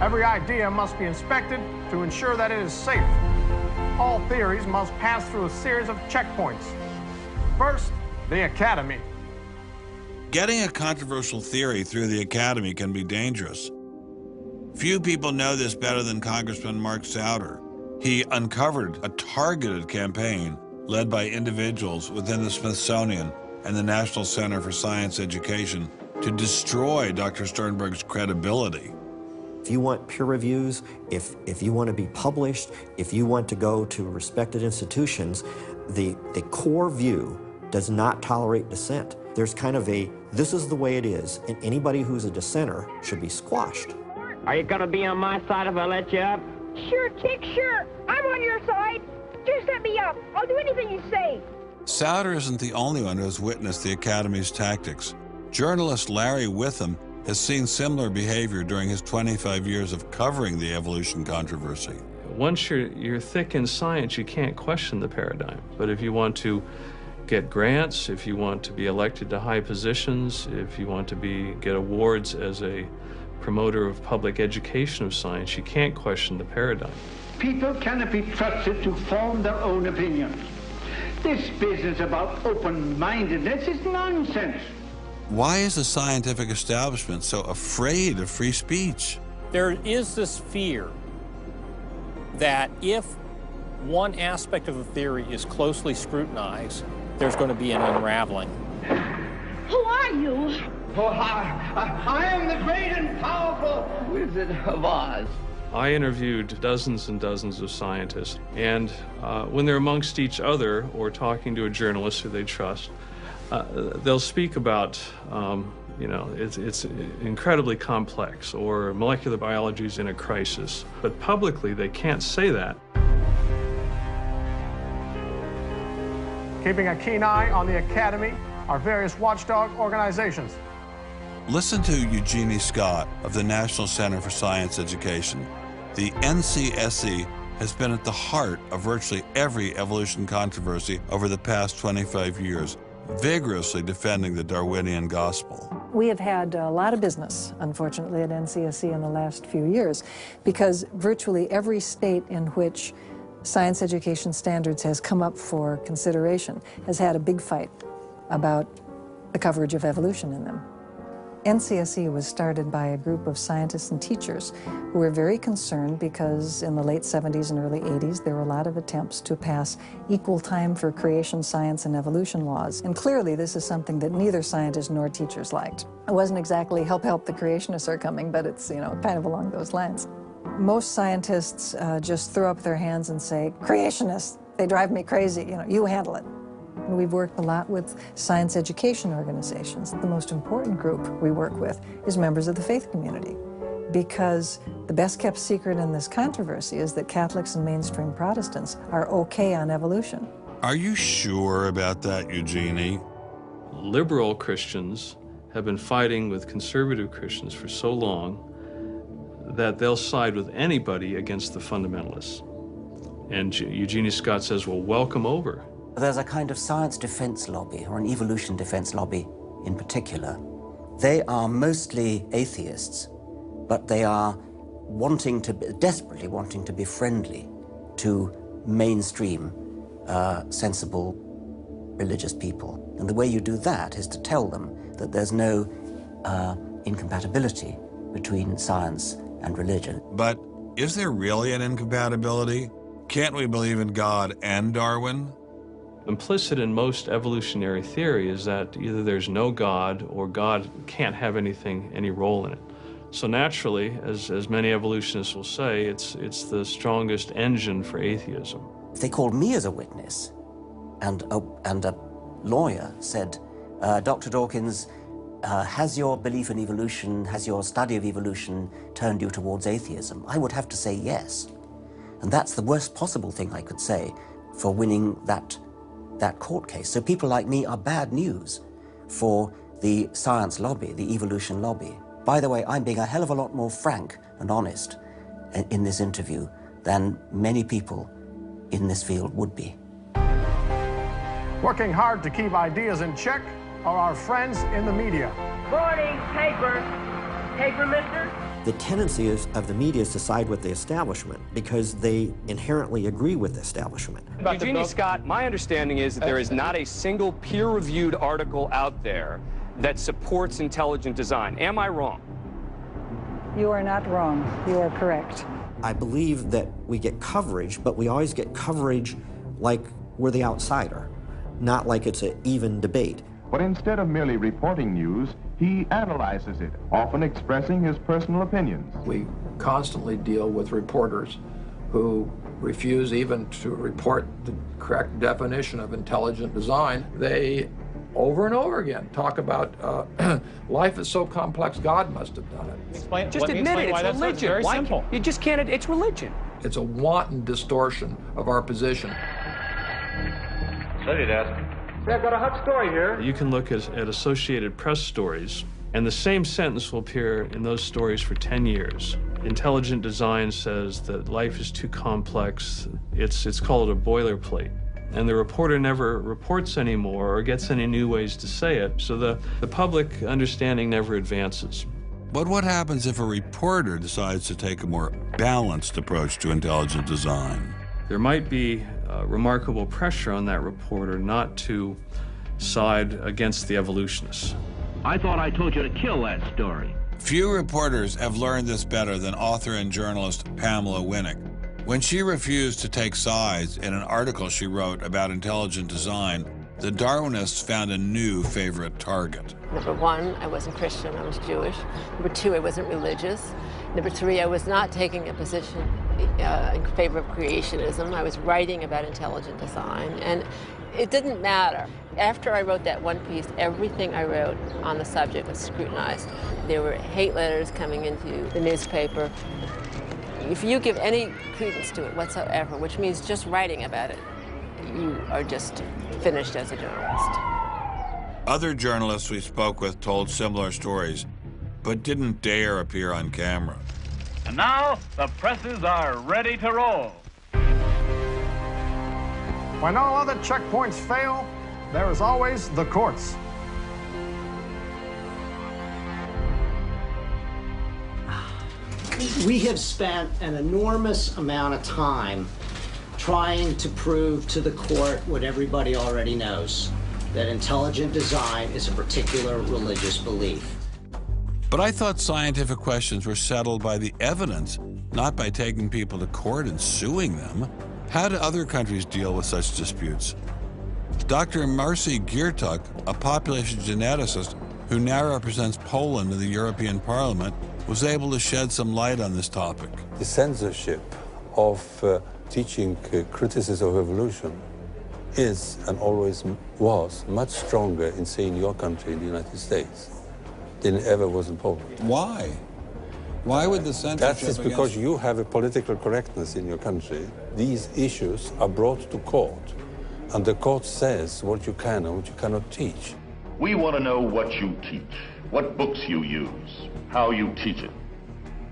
Every idea must be inspected to ensure that it is safe. All theories must pass through a series of checkpoints. First, the Academy. Getting a controversial theory through the Academy can be dangerous. Few people know this better than Congressman Mark Souder. He uncovered a targeted campaign led by individuals within the Smithsonian and the National Center for Science Education to destroy Dr. Sternberg's credibility. If you want peer reviews, if you want to be published, if you want to go to respected institutions, the core view does not tolerate dissent. There's kind of a, this is the way it is, and anybody who's a dissenter should be squashed. Are you going to be on my side if I let you up? Sure, Chick, sure. I'm on your side. Just let me up. I'll do anything you say. Souder isn't the only one who has witnessed the Academy's tactics. Journalist Larry Witham has seen similar behavior during his 25 years of covering the evolution controversy. Once you're thick in science, you can't question the paradigm. But if you want to get grants, if you want to be elected to high positions, if you want to get awards as a promoter of public education of science, you can't question the paradigm. People cannot be trusted to form their own opinions. This business about open-mindedness is nonsense. Why is the scientific establishment so afraid of free speech? There is this fear that if one aspect of the theory is closely scrutinized, there's going to be an unraveling. Who are you? Oh, I am the great and powerful Wizard of Oz. I interviewed dozens and dozens of scientists, and when they're amongst each other or talking to a journalist who they trust, they'll speak about You know, it's incredibly complex, or molecular biology is in a crisis. But publicly, they can't say that. Keeping a keen eye on the Academy, our various watchdog organizations. Listen to Eugenie Scott of the National Center for Science Education. The NCSE has been at the heart of virtually every evolution controversy over the past 25 years, vigorously defending the Darwinian gospel. We have had a lot of business, unfortunately, at NCSE in the last few years, because virtually every state in which science education standards has come up for consideration has had a big fight about the coverage of evolution in them. NCSE was started by a group of scientists and teachers who were very concerned because in the late 70s and early 80s there were a lot of attempts to pass equal time for creation science and evolution laws. And clearly this is something that neither scientists nor teachers liked. It wasn't exactly help the creationists are coming, but it's, you know, kind of along those lines. Most scientists just throw up their hands and say, creationists, they drive me crazy, you know, you handle it. We've worked a lot with science education organizations. The most important group we work with is members of the faith community, because the best kept secret in this controversy is that Catholics and mainstream Protestants are okay on evolution. Are you sure about that, Eugenie? Liberal Christians have been fighting with conservative Christians for so long that they'll side with anybody against the fundamentalists. And Eugenie Scott says, well, welcome over. There's a kind of science defense lobby, or an evolution defense lobby in particular. They are mostly atheists, but they are desperately wanting to be friendly to mainstream, sensible religious people. And the way you do that is to tell them that there's no incompatibility between science and religion. But is there really an incompatibility? Can't we believe in God and Darwin? Implicit in most evolutionary theory is that either there's no God or God can't have any role in it. So naturally, as many evolutionists will say, it's the strongest engine for atheism. If they called me as a witness, and a lawyer said, Dr. Dawkins, has your belief in evolution, has your study of evolution turned you towards atheism? I would have to say yes. And that's the worst possible thing I could say for winning that court case. So people like me are bad news for the science lobby, the evolution lobby. By the way, I'm being a hell of a lot more frank and honest in this interview than many people in this field would be. Working hard to keep ideas in check are our friends in the media. Morning, paper. Paper, mister? The tendency of the media is to side with the establishment because they inherently agree with the establishment. Eugenie Scott, my understanding is that there is not a single peer-reviewed article out there that supports intelligent design. Am I wrong? You are not wrong. You are correct. I believe that we get coverage, but we always get coverage like we're the outsider, not like it's an even debate. But instead of merely reporting news, he analyzes it, often expressing his personal opinions. We constantly deal with reporters who refuse even to report the correct definition of intelligent design. They, over and over again, talk about life is so complex, God must have done it. Just admit it, it's religion. Very simple. You just can't, it's religion. It's a wanton distortion of our position. Study desk. I've got a hot story here. You can look at Associated Press stories, and the same sentence will appear in those stories for 10 years. Intelligent design says that life is too complex. It's called a boilerplate. And the reporter never reports anymore or gets any new ways to say it, so the public understanding never advances. But what happens if a reporter decides to take a more balanced approach to intelligent design? There might be remarkable pressure on that reporter not to side against the evolutionists. I thought I told you to kill that story. Few reporters have learned this better than author and journalist Pamela Winnick. When she refused to take sides in an article she wrote about intelligent design, the Darwinists found a new favorite target. Number one, I wasn't Christian, I was Jewish. Number two, I wasn't religious. Number three, I was not taking a position in favor of creationism. I was writing about intelligent design. And It didn't matter. After I wrote that one piece, everything I wrote on the subject was scrutinized. There were hate letters coming into the newspaper. If you give any credence to it whatsoever, which means just writing about it, you are just finished as a journalist. Other journalists we spoke with told similar stories, but didn't dare appear on camera. And now, the presses are ready to roll. When all other checkpoints fail, there is always the courts. We have spent an enormous amount of time trying to prove to the court what everybody already knows, that intelligent design is a particular religious belief. But I thought scientific questions were settled by the evidence, not by taking people to court and suing them. How do other countries deal with such disputes? Dr. Marcy Giertuk, a population geneticist who now represents Poland in the European Parliament, was able to shed some light on this topic. The censorship of teaching criticism of evolution is and always was much stronger in, say, in your country, in the United States, than it ever was in Poland. Why? Why would the censorship? That is because you have a political correctness in your country. These issues are brought to court, and the court says what you can and what you cannot teach. We want to know what you teach, what books you use, how you teach it.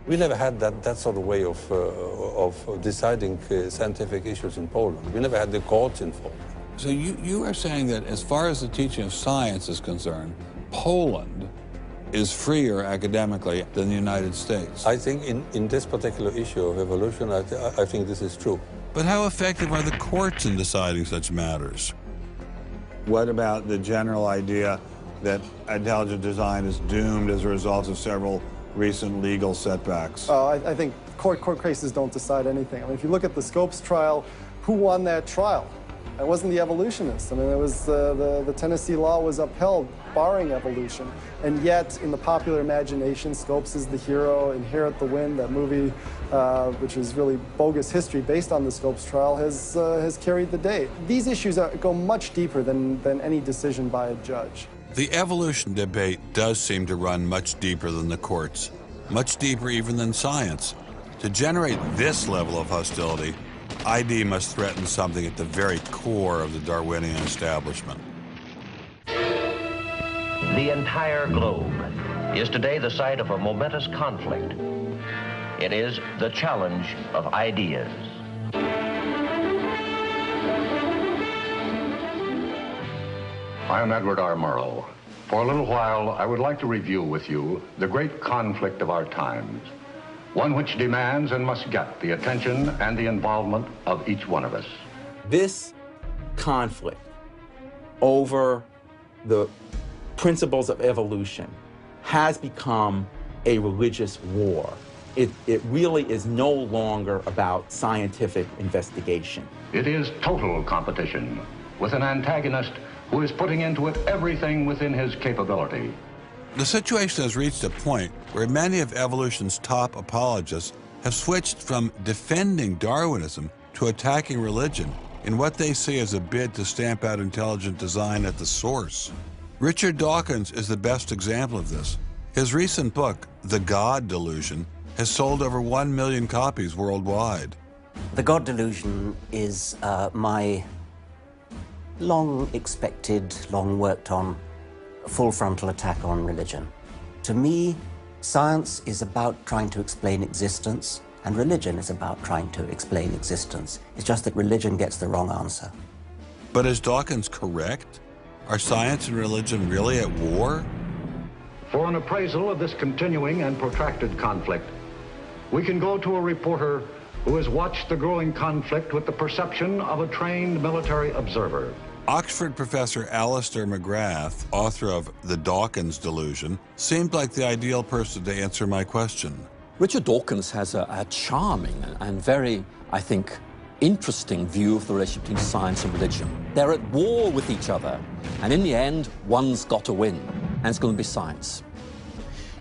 We never had that sort of way of deciding scientific issues in Poland. We never had the courts involved. So you are saying that as far as the teaching of science is concerned, Poland is freer academically than the United States. I think in this particular issue of evolution, I think this is true. But how effective are the courts in deciding such matters? What about the general idea that intelligent design is doomed as a result of several recent legal setbacks? I think court cases don't decide anything. I mean, if you look at the Scopes trial, who won that trial? It wasn't the evolutionists. I mean, it was the Tennessee law was upheld, barring evolution. And yet, in the popular imagination, Scopes is the hero. Inherit the Wind, that movie, which is really bogus history based on the Scopes trial, has carried the day. These issues go much deeper than any decision by a judge. The evolution debate does seem to run much deeper than the courts, much deeper even than science. To generate this level of hostility, ID must threaten something at the very core of the Darwinian establishment. The entire globe is today the site of a momentous conflict. It is the challenge of ideas. I am Edward R. Murrow. For a little while, I would like to review with you the great conflict of our times, one which demands and must get the attention and the involvement of each one of us. This conflict over the principles of evolution has become a religious war. It really is no longer about scientific investigation. It is total competition with an antagonist who is putting into it everything within his capability. The situation has reached a point where many of evolution's top apologists have switched from defending Darwinism to attacking religion in what they see as a bid to stamp out intelligent design at the source. Richard Dawkins is the best example of this. His recent book, The God Delusion, has sold over 1 million copies worldwide. The God Delusion is my long-expected, long-worked-on full frontal attack on religion. To me, science is about trying to explain existence, and religion is about trying to explain existence. It's just that religion gets the wrong answer. But is Dawkins correct? Are science and religion really at war? For an appraisal of this continuing and protracted conflict, we can go to a reporter who has watched the growing conflict with the perception of a trained military observer. Oxford professor Alistair McGrath, author of The Dawkins Delusion, seemed like the ideal person to answer my question. Richard Dawkins has a charming and very, I think, interesting view of the relationship between science and religion. They're at war with each other, and in the end, one's got to win, and it's going to be science.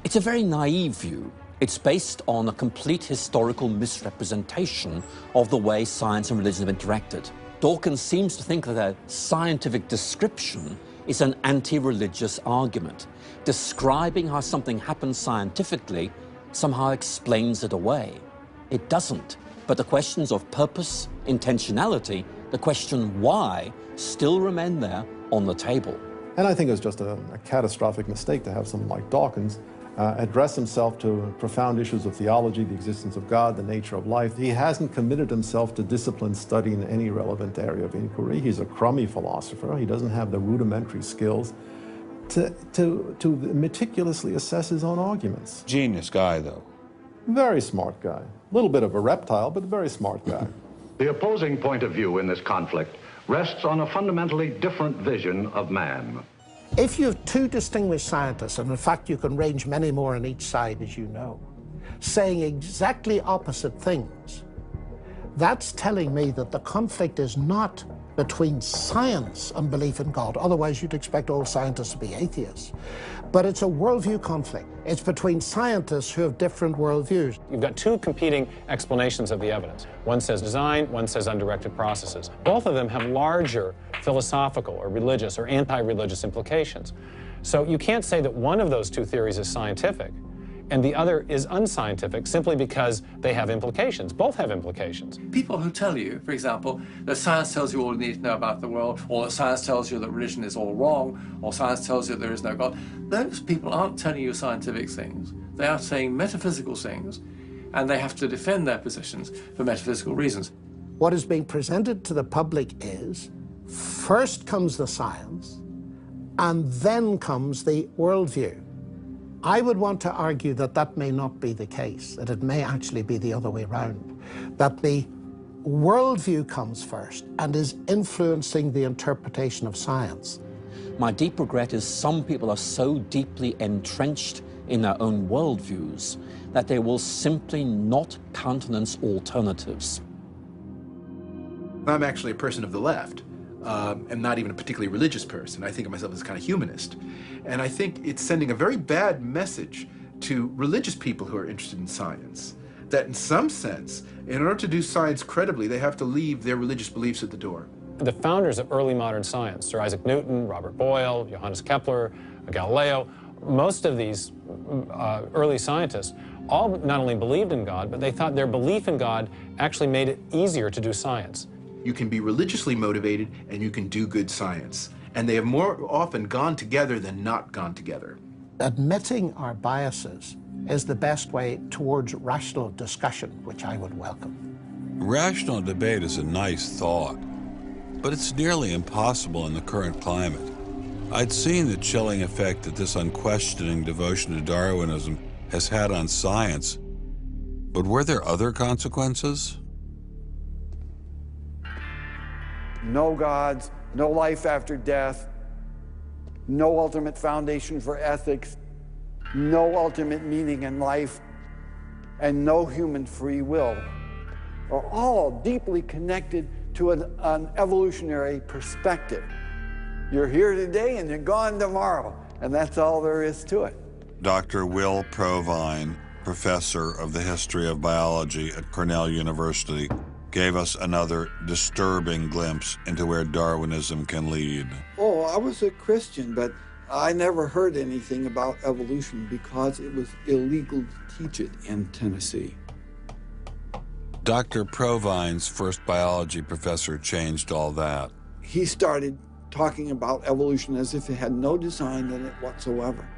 It's a very naive view. It's based on a complete historical misrepresentation of the way science and religion have interacted. Dawkins seems to think that a scientific description is an anti-religious argument. Describing how something happens scientifically somehow explains it away. It doesn't. But the questions of purpose, intentionality, the question why, still remain there on the table. And I think it was just a catastrophic mistake to have someone like Dawkins address himself to profound issues of theology, the existence of God, the nature of life. He hasn't committed himself to disciplined study in any relevant area of inquiry. He's a crummy philosopher. He doesn't have the rudimentary skills to meticulously assess his own arguments. Genius guy, though. Very smart guy. A little bit of a reptile, but a very smart guy. The opposing point of view in this conflict rests on a fundamentally different vision of man. If you have two distinguished scientists, and in fact you can range many more on each side, as you know, saying exactly opposite things, that's telling me that the conflict is not between science and belief in God. Otherwise, you'd expect all scientists to be atheists. But it's a worldview conflict. It's between scientists who have different worldviews. You've got two competing explanations of the evidence. One says design, one says undirected processes. Both of them have larger philosophical or religious or anti-religious implications. So you can't say that one of those two theories is scientific and the other is unscientific simply because they have implications. Both have implications. People who tell you, for example, that science tells you all you need to know about the world, or that science tells you that religion is all wrong, or science tells you there is no God, those people aren't telling you scientific things. They are saying metaphysical things, and they have to defend their positions for metaphysical reasons. What is being presented to the public is, first comes the science, and then comes the worldview. I would want to argue that that may not be the case, that it may actually be the other way around, that the worldview comes first and is influencing the interpretation of science. My deep regret is some people are so deeply entrenched in their own worldviews that they will simply not countenance alternatives. I'm actually a person of the left. I'm not even a particularly religious person. I think of myself as a kind of humanist. And I think it's sending a very bad message to religious people who are interested in science, that in some sense, in order to do science credibly, they have to leave their religious beliefs at the door. The founders of early modern science, Sir Isaac Newton, Robert Boyle, Johannes Kepler, Galileo, most of these early scientists all not only believed in God, but they thought their belief in God actually made it easier to do science. You can be religiously motivated and you can do good science. And they have more often gone together than not gone together. Admitting our biases is the best way towards rational discussion, which I would welcome. Rational debate is a nice thought, but it's nearly impossible in the current climate. I'd seen the chilling effect that this unquestioning devotion to Darwinism has had on science, but were there other consequences? No gods, no life after death, no ultimate foundation for ethics, no ultimate meaning in life, and no human free will are all deeply connected to an evolutionary perspective. You're here today and you're gone tomorrow, and that's all there is to it. Dr. Will Provine, professor of the history of biology at Cornell University, gave us another disturbing glimpse into where Darwinism can lead. Oh, I was a Christian, but I never heard anything about evolution because it was illegal to teach it in Tennessee. Dr. Provine's first biology professor changed all that. He started talking about evolution as if it had no design in it whatsoever.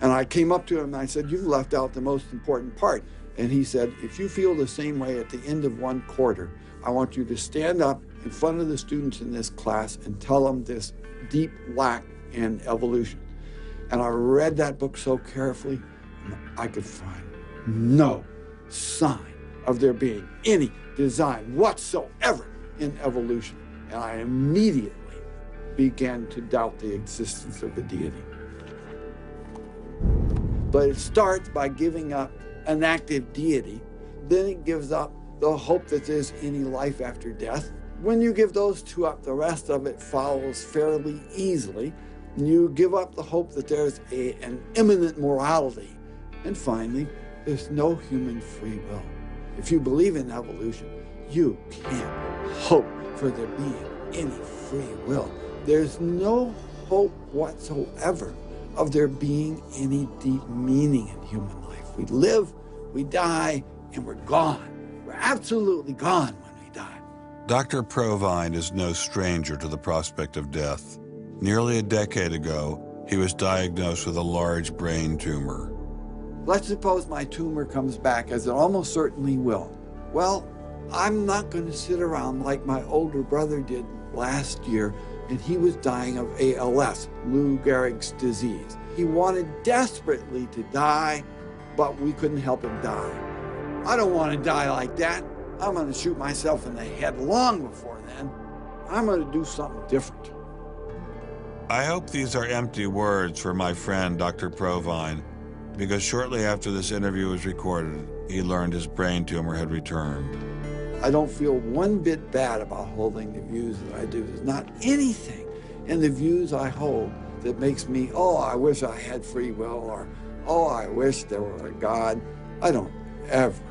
And I came up to him and I said, "You've left out the most important part." And he said, "If you feel the same way at the end of one quarter, I want you to stand up in front of the students in this class and tell them this deep lack in evolution." And I read that book so carefully, and I could find no sign of there being any design whatsoever in evolution. And I immediately began to doubt the existence of a deity. But it starts by giving up an active deity, then it gives up the hope that there's any life after death. When you give those two up, the rest of it follows fairly easily. You give up the hope that there's an immanent morality. And finally, there's no human free will. If you believe in evolution, you can't hope for there being any free will. There's no hope whatsoever of there being any deep meaning in human life. We live, we die, and we're gone. We're absolutely gone when we die. Dr. Provine is no stranger to the prospect of death. Nearly a decade ago, he was diagnosed with a large brain tumor. Let's suppose my tumor comes back, as it almost certainly will. Well, I'm not going to sit around like my older brother did last year, and he was dying of ALS, Lou Gehrig's disease. He wanted desperately to die, but we couldn't help him die. I don't want to die like that. I'm going to shoot myself in the head long before then. I'm going to do something different. I hope these are empty words for my friend, Dr. Provine, because shortly after this interview was recorded, he learned his brain tumor had returned. I don't feel one bit bad about holding the views that I do. There's not anything in the views I hold that makes me, oh, I wish I had free will, or, oh, I wish there were a God. I don't ever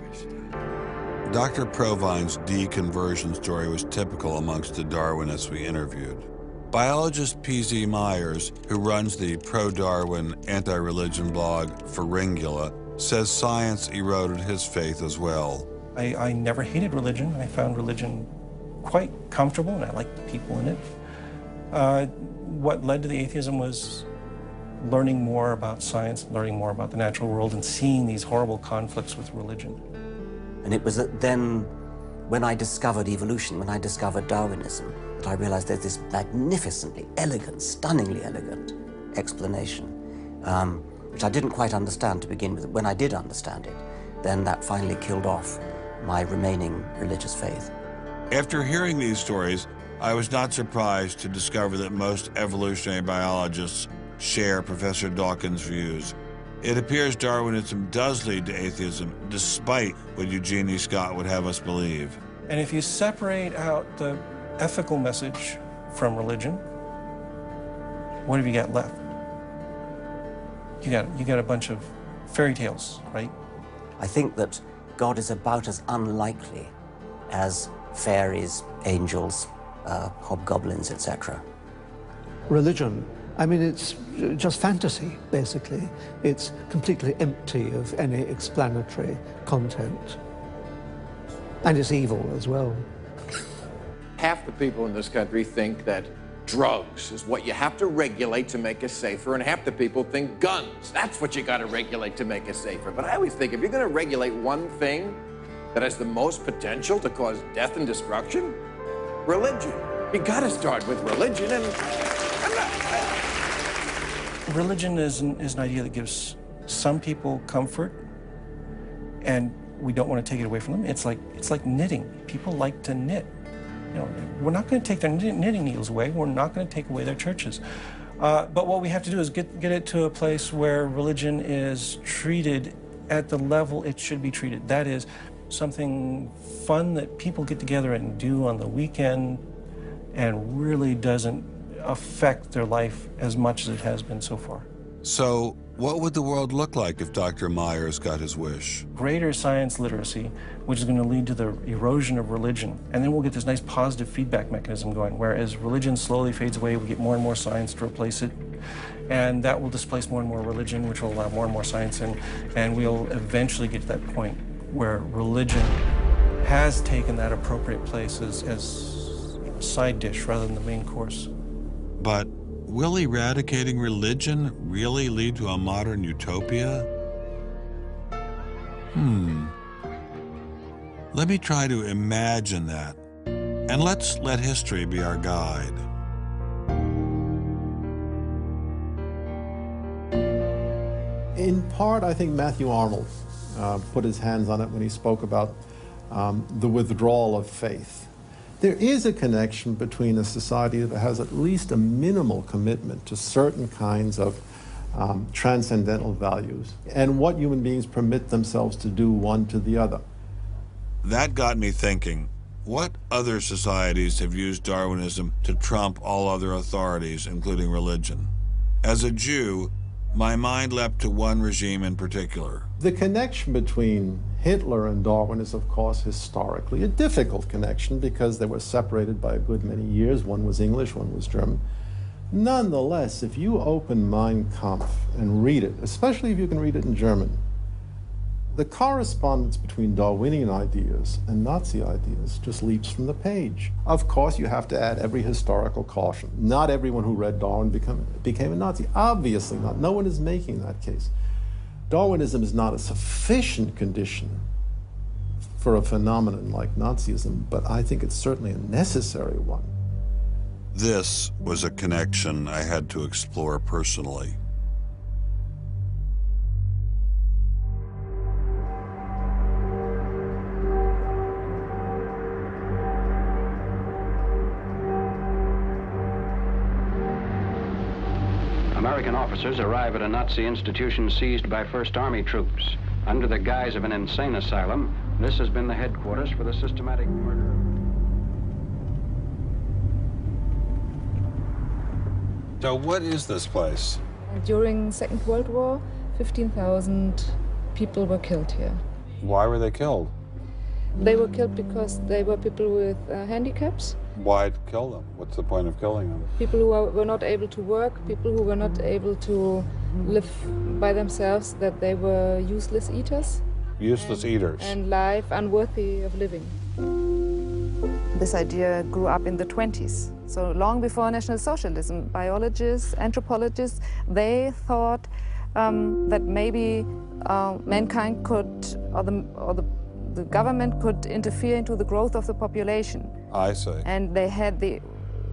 wish that. Dr. Provine's deconversion story was typical amongst the Darwinists we interviewed. Biologist P.Z. Myers, who runs the pro-Darwin anti-religion blog Pharyngula, says science eroded his faith as well. I never hated religion. I found religion quite comfortable, and I liked the people in it. What led to the atheism was learning more about science, learning more about the natural world, and seeing these horrible conflicts with religion. And it was then, when I discovered evolution, when I discovered Darwinism, that I realized there's this magnificently elegant, stunningly elegant explanation, which I didn't quite understand to begin with. When I did understand it, then that finally killed off my remaining religious faith. After hearing these stories, I was not surprised to discover that most evolutionary biologists share Professor Dawkins' views. It appears Darwinism does lead to atheism, despite what Eugenie Scott would have us believe. And if you separate out the ethical message from religion, what have you got left? You got a bunch of fairy tales, right? I think that God is about as unlikely as fairies, angels, hobgoblins, etc. Religion, I mean, it's just fantasy, basically. It's completely empty of any explanatory content. And it's evil as well. Half the people in this country think that drugs is what you have to regulate to make us safer, and half the people think guns, that's what you got to regulate to make us safer. But I always think if you're going to regulate one thing that has the most potential to cause death and destruction, religion. You got to start with religion, and Religion is an idea that gives some people comfort, and we don't want to take it away from them. It's like knitting. People like to knit. You know, we're not going to take their knitting needles away. We're not going to take away their churches. But what we have to do is get it to a place where religion is treated at the level it should be treated. That is, something fun that people get together and do on the weekend and really doesn't affect their life as much as it has been so far. So, what would the world look like if Dr. Myers got his wish? Greater science literacy, which is going to lead to the erosion of religion. And then we'll get this nice positive feedback mechanism going, where as religion slowly fades away, we get more and more science to replace it. And that will displace more and more religion, which will allow more and more science in. And we'll eventually get to that point where religion has taken that appropriate place as a side dish rather than the main course. But will eradicating religion really lead to a modern utopia? Let me try to imagine that, and let's let history be our guide. In part, I think Matthew Arnold put his hands on it when he spoke about the withdrawal of faith. There is a connection between a society that has at least a minimal commitment to certain kinds of transcendental values and what human beings permit themselves to do one to the other. That got me thinking, what other societies have used Darwinism to trump all other authorities, including religion? As a Jew, my mind leapt to one regime in particular. The connection between Hitler and Darwin is, of course, historically a difficult connection because they were separated by a good many years. One was English, one was German. Nonetheless, if you open Mein Kampf and read it, especially if you can read it in German, the correspondence between Darwinian ideas and Nazi ideas just leaps from the page. Of course, you have to add every historical caution. Not everyone who read Darwin became a Nazi. Obviously not. No one is making that case. Darwinism is not a sufficient condition for a phenomenon like Nazism, but I think it's certainly a necessary one. This was a connection I had to explore personally. American officers arrive at a Nazi institution seized by First Army troops. Under the guise of an insane asylum, this has been the headquarters for the systematic murder. So what is this place? During the Second World War, 15,000 people were killed here. Why were they killed? They were killed because they were people with handicaps. Why kill them? What's the point of killing them? People who were not able to work, people who were not able to live by themselves, that they were useless eaters. Useless eaters. And life unworthy of living. This idea grew up in the 20s. So long before National Socialism, biologists, anthropologists, they thought that maybe mankind could, or the government could interfere into the growth of the population. I see. And they had the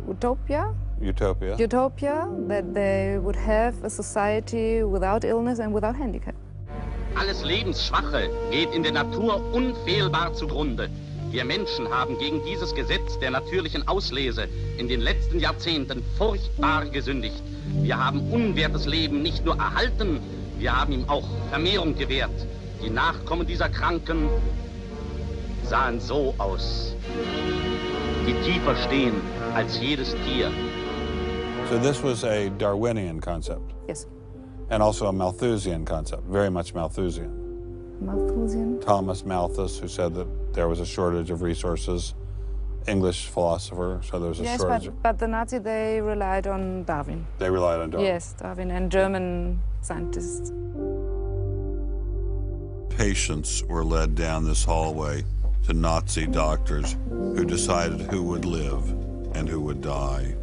utopia that they would have a society without illness and without handicap. Alles Lebensschwache geht in der Natur unfehlbar zugrunde. Wir Menschen haben gegen dieses Gesetz der natürlichen Auslese in den letzten Jahrzehnten furchtbar gesündigt. Wir haben unwertes Leben nicht nur erhalten, wir haben ihm auch Vermehrung gewährt. Die Nachkommen dieser Kranken sahen so aus, die tiefer stehen als jedes Tier. So this was a Darwinian concept? Yes. And also a Malthusian concept, very much Malthusian. Malthusian? Thomas Malthus, who said that there was a shortage of resources, English philosopher, so there was a shortage. Yes, but the Nazis, they relied on Darwin. They relied on Darwin? Yes, Darwin and German scientists. Patients were led down this hallway to Nazi doctors who decided who would live and who would die.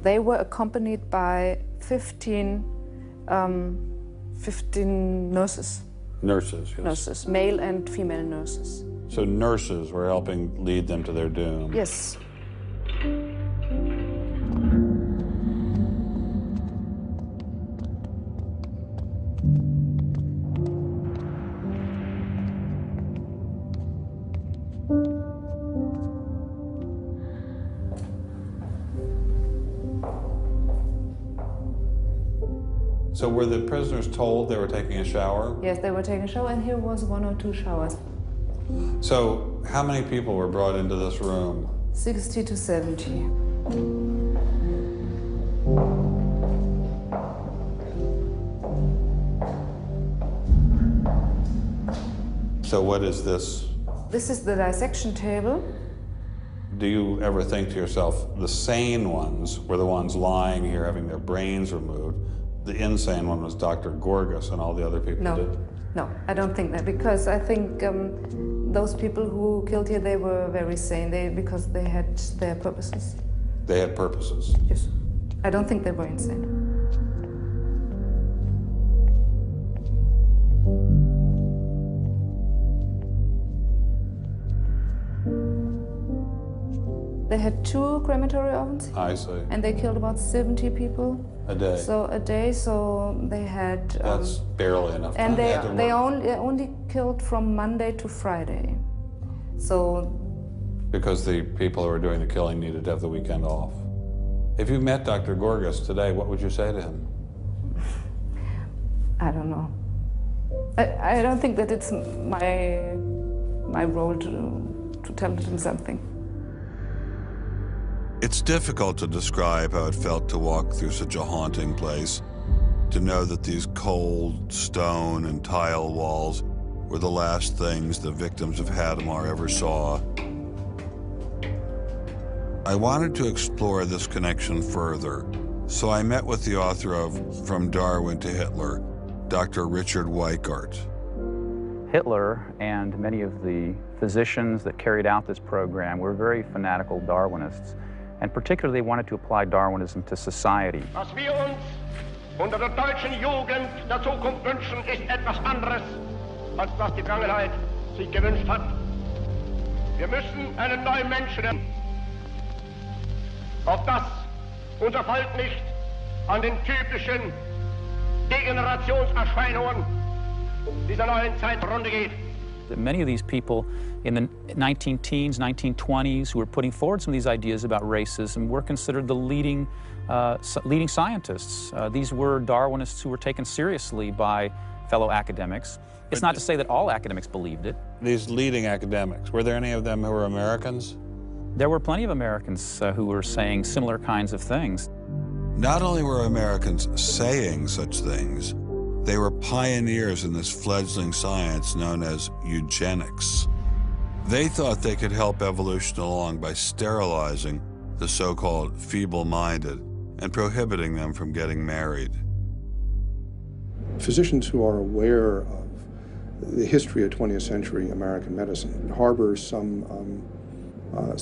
They were accompanied by 15 nurses. Nurses, yes. Nurses, male and female nurses. So nurses were helping lead them to their doom. Yes. So were the prisoners told they were taking a shower? Yes, they were taking a shower, and here was 1 or 2 showers. So how many people were brought into this room? 60 to 70. So what is this? This is the dissection table. Do you ever think to yourself, the sane ones were the ones lying here having their brains removed? The insane one was Dr. Gorgas and all the other people did? No, I don't think that, because I think those people who killed here, they were very sane, because they had their purposes. They had purposes? Yes. I don't think they were insane. They had 2 crematory ovens. I see. And they killed about 70 people. A day? So a day, so they had... That's barely enough time. And they only killed from Monday to Friday. So... Because the people who were doing the killing needed to have the weekend off. If you met Dr. Gorgas today, what would you say to him? I don't know. I don't think that it's my role to tell him something. It's difficult to describe how it felt to walk through such a haunting place. to know that these cold stone and tile walls were the last things the victims of Hadamar ever saw. I wanted to explore this connection further, so I met with the author of From Darwin to Hitler, Dr. Richard Weikart. Hitler and many of the physicians that carried out this program were very fanatical Darwinists, and particularly they wanted to apply Darwinism to society. Was wir uns unter der deutschen Jugend der Zukunft wünschen, ist etwas anderes, als was die Vergangenheit sich gewünscht hat. Wir müssen einen neuen Menschen, auf das unser Volk nicht an den typischen Degenerationserscheinungen dieser neuen Zeit runter geht. Many of these people in the 19-teens, 1920s, who were putting forward some of these ideas about racism were considered the leading scientists. These were Darwinists who were taken seriously by fellow academics. It's not to say that all academics believed it. These leading academics, were there any of them who were Americans? There were plenty of Americans who were saying similar kinds of things. Not only were Americans saying such things, they were pioneers in this fledgling science known as eugenics. They thought they could help evolution along by sterilizing the so-called feeble-minded and prohibiting them from getting married. Physicians who are aware of the history of 20th century American medicine harbor some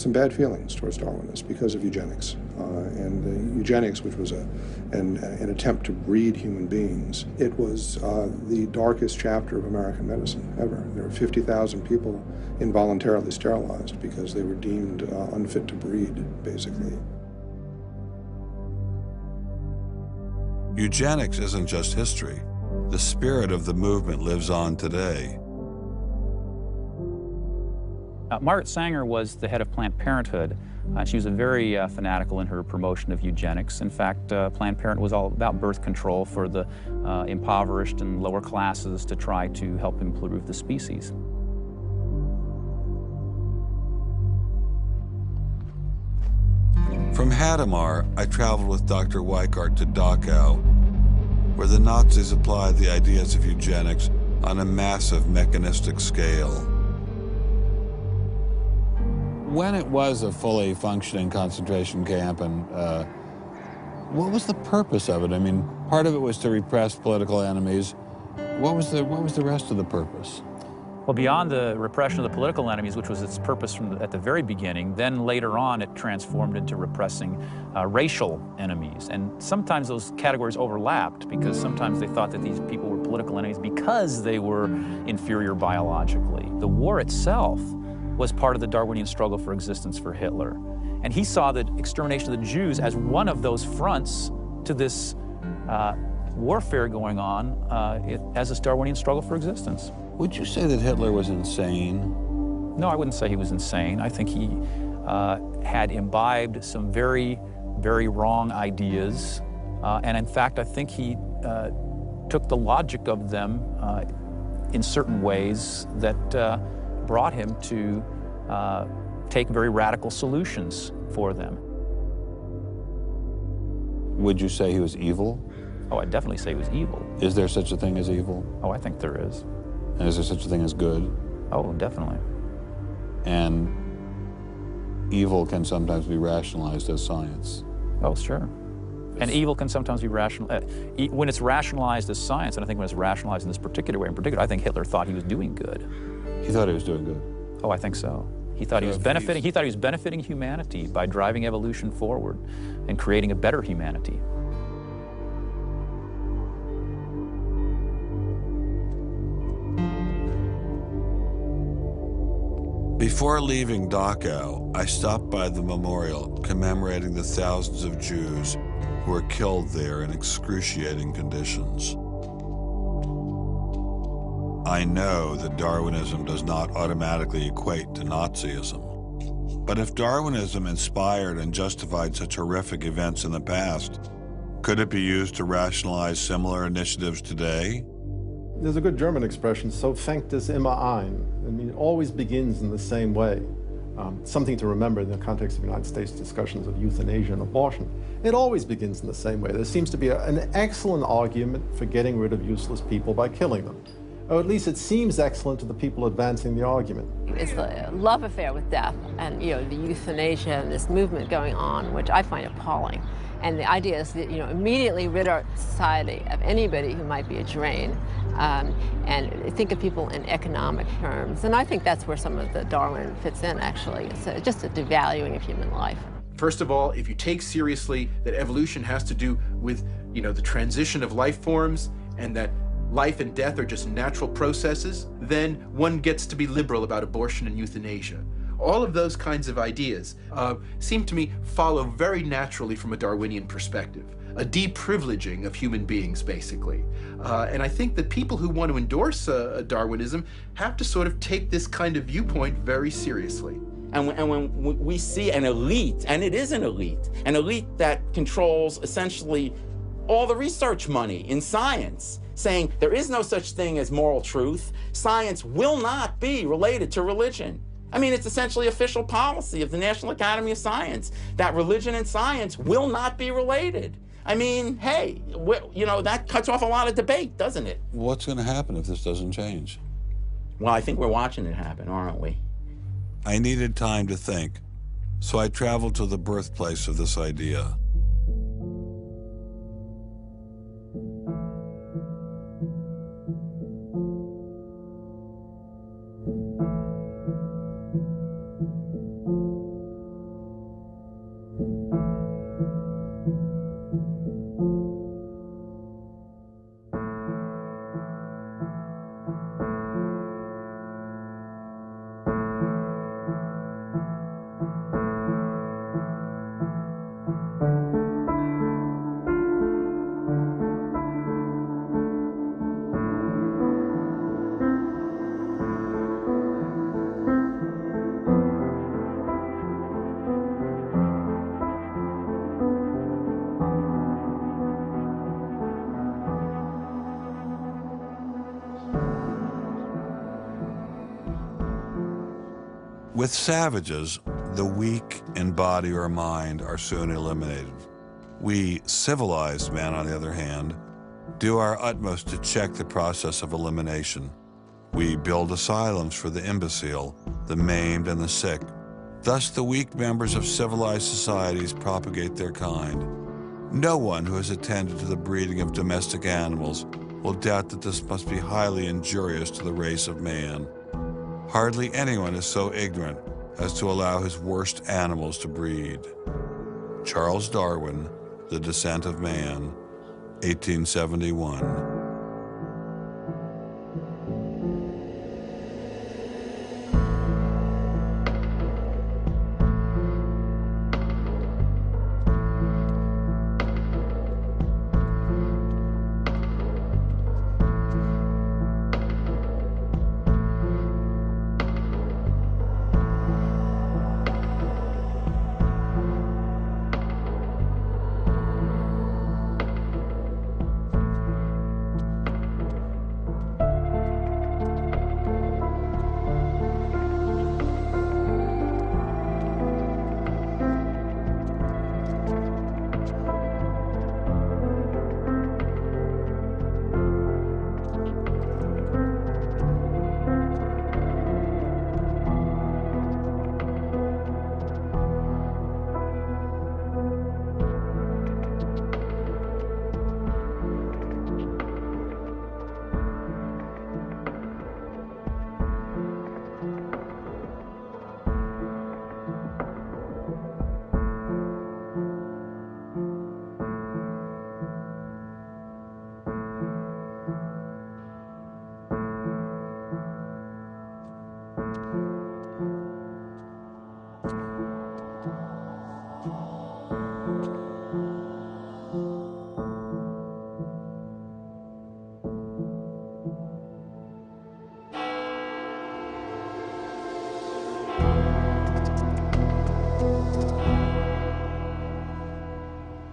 bad feelings towards Darwinists because of eugenics. And eugenics, which was an attempt to breed human beings, it was the darkest chapter of American medicine ever. There were 50,000 people involuntarily sterilized because they were deemed unfit to breed, basically. Eugenics isn't just history. The spirit of the movement lives on today. Margaret Sanger was the head of Planned Parenthood. She was a very fanatical in her promotion of eugenics. In fact, Planned Parenthood was all about birth control for the impoverished and lower classes to try to help improve the species. From Hadamar, I traveled with Dr. Weikart to Dachau, where the Nazis applied the ideas of eugenics on a massive mechanistic scale. When it was a fully functioning concentration camp, and what was the purpose of it? I mean, part of it was to repress political enemies. What was the rest of the purpose? Well, beyond the repression of the political enemies, which was its purpose at the very beginning, then later on it transformed into repressing racial enemies. And sometimes those categories overlapped because sometimes they thought that these people were political enemies because they were inferior biologically. The war itself was part of the Darwinian struggle for existence for Hitler. And he saw the extermination of the Jews as one of those fronts to this warfare going on as this Darwinian struggle for existence. Would you say that Hitler was insane? No, I wouldn't say he was insane. I think he had imbibed some very, very wrong ideas. And in fact, I think he took the logic of them in certain ways that brought him to take very radical solutions for them. Would you say he was evil? Oh, I'd definitely say he was evil. Is there such a thing as evil? Oh, I think there is. And is there such a thing as good? Oh, definitely. And evil can sometimes be rationalized as science. Oh, sure. And evil can sometimes be when it's rationalized as science, and I think when it's rationalized in this particular way, I think Hitler thought he was doing good. He thought he was doing good? Oh, I think so. He thought he was benefiting. He thought he was benefiting humanity by driving evolution forward and creating a better humanity. Before leaving Dachau, I stopped by the memorial commemorating the thousands of Jews who were killed there in excruciating conditions. I know that Darwinism does not automatically equate to Nazism. But if Darwinism inspired and justified such horrific events in the past, could it be used to rationalize similar initiatives today? There's a good German expression, so fängt es immer an. I mean, it always begins in the same way. Something to remember in the context of United States discussions of euthanasia and abortion. It always begins in the same way. There seems to be an excellent argument for getting rid of useless people by killing them. Or at least it seems excellent to the people advancing the argument. It's the love affair with death and, the euthanasia and this movement going on, which I find appalling. And the idea is that, immediately rid our society of anybody who might be a drain, and think of people in economic terms. And I think that's where some of the Darwin fits in, actually. It's just a devaluing of human life. First of all, if you take seriously that evolution has to do with, the transition of life forms, and that life and death are just natural processes, then one gets to be liberal about abortion and euthanasia. All of those kinds of ideas seem to me follow very naturally from a Darwinian perspective, a deprivileging of human beings, basically. And I think that people who want to endorse Darwinism have to sort of take this kind of viewpoint very seriously. And when we see an elite, and it is an elite that controls essentially all the research money in science, saying there is no such thing as moral truth, science will not be related to religion. I mean, it's essentially official policy of the National Academy of Science that religion and science will not be related. I mean, hey, that cuts off a lot of debate, doesn't it? What's going to happen if this doesn't change? Well, I think we're watching it happen, aren't we? I needed time to think, so I traveled to the birthplace of this idea. With savages, the weak in body or mind are soon eliminated. We, civilized men, on the other hand, do our utmost to check the process of elimination. We build asylums for the imbecile, the maimed, and the sick. Thus, the weak members of civilized societies propagate their kind. No one who has attended to the breeding of domestic animals will doubt that this must be highly injurious to the race of man. Hardly anyone is so ignorant as to allow his worst animals to breed. Charles Darwin, The Descent of Man, 1871.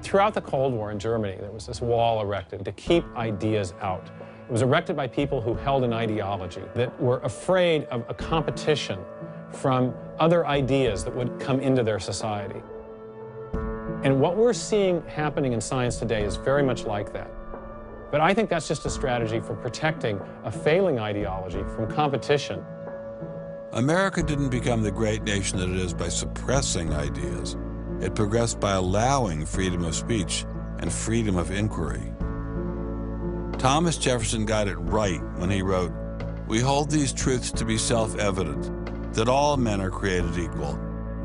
Throughout the Cold War in Germany, there was this wall erected to keep ideas out. It was erected by people who held an ideology, that were afraid of a competition from other ideas that would come into their society. And what we're seeing happening in science today is very much like that. But I think that's just a strategy for protecting a failing ideology from competition. America didn't become the great nation that it is by suppressing ideas. It progressed by allowing freedom of speech and freedom of inquiry. Thomas Jefferson got it right when he wrote, "We hold these truths to be self-evident, that all men are created equal,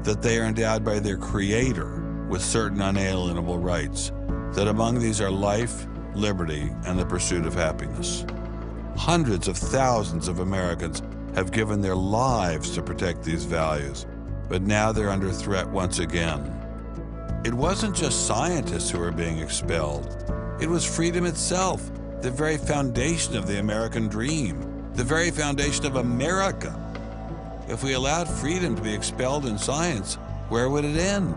that they are endowed by their Creator with certain unalienable rights, that among these are life, liberty, and the pursuit of happiness." Hundreds of thousands of Americans have given their lives to protect these values, but now they're under threat once again. It wasn't just scientists who were being expelled. It was freedom itself, the very foundation of the American dream, the very foundation of America. If we allowed freedom to be expelled in science, where would it end?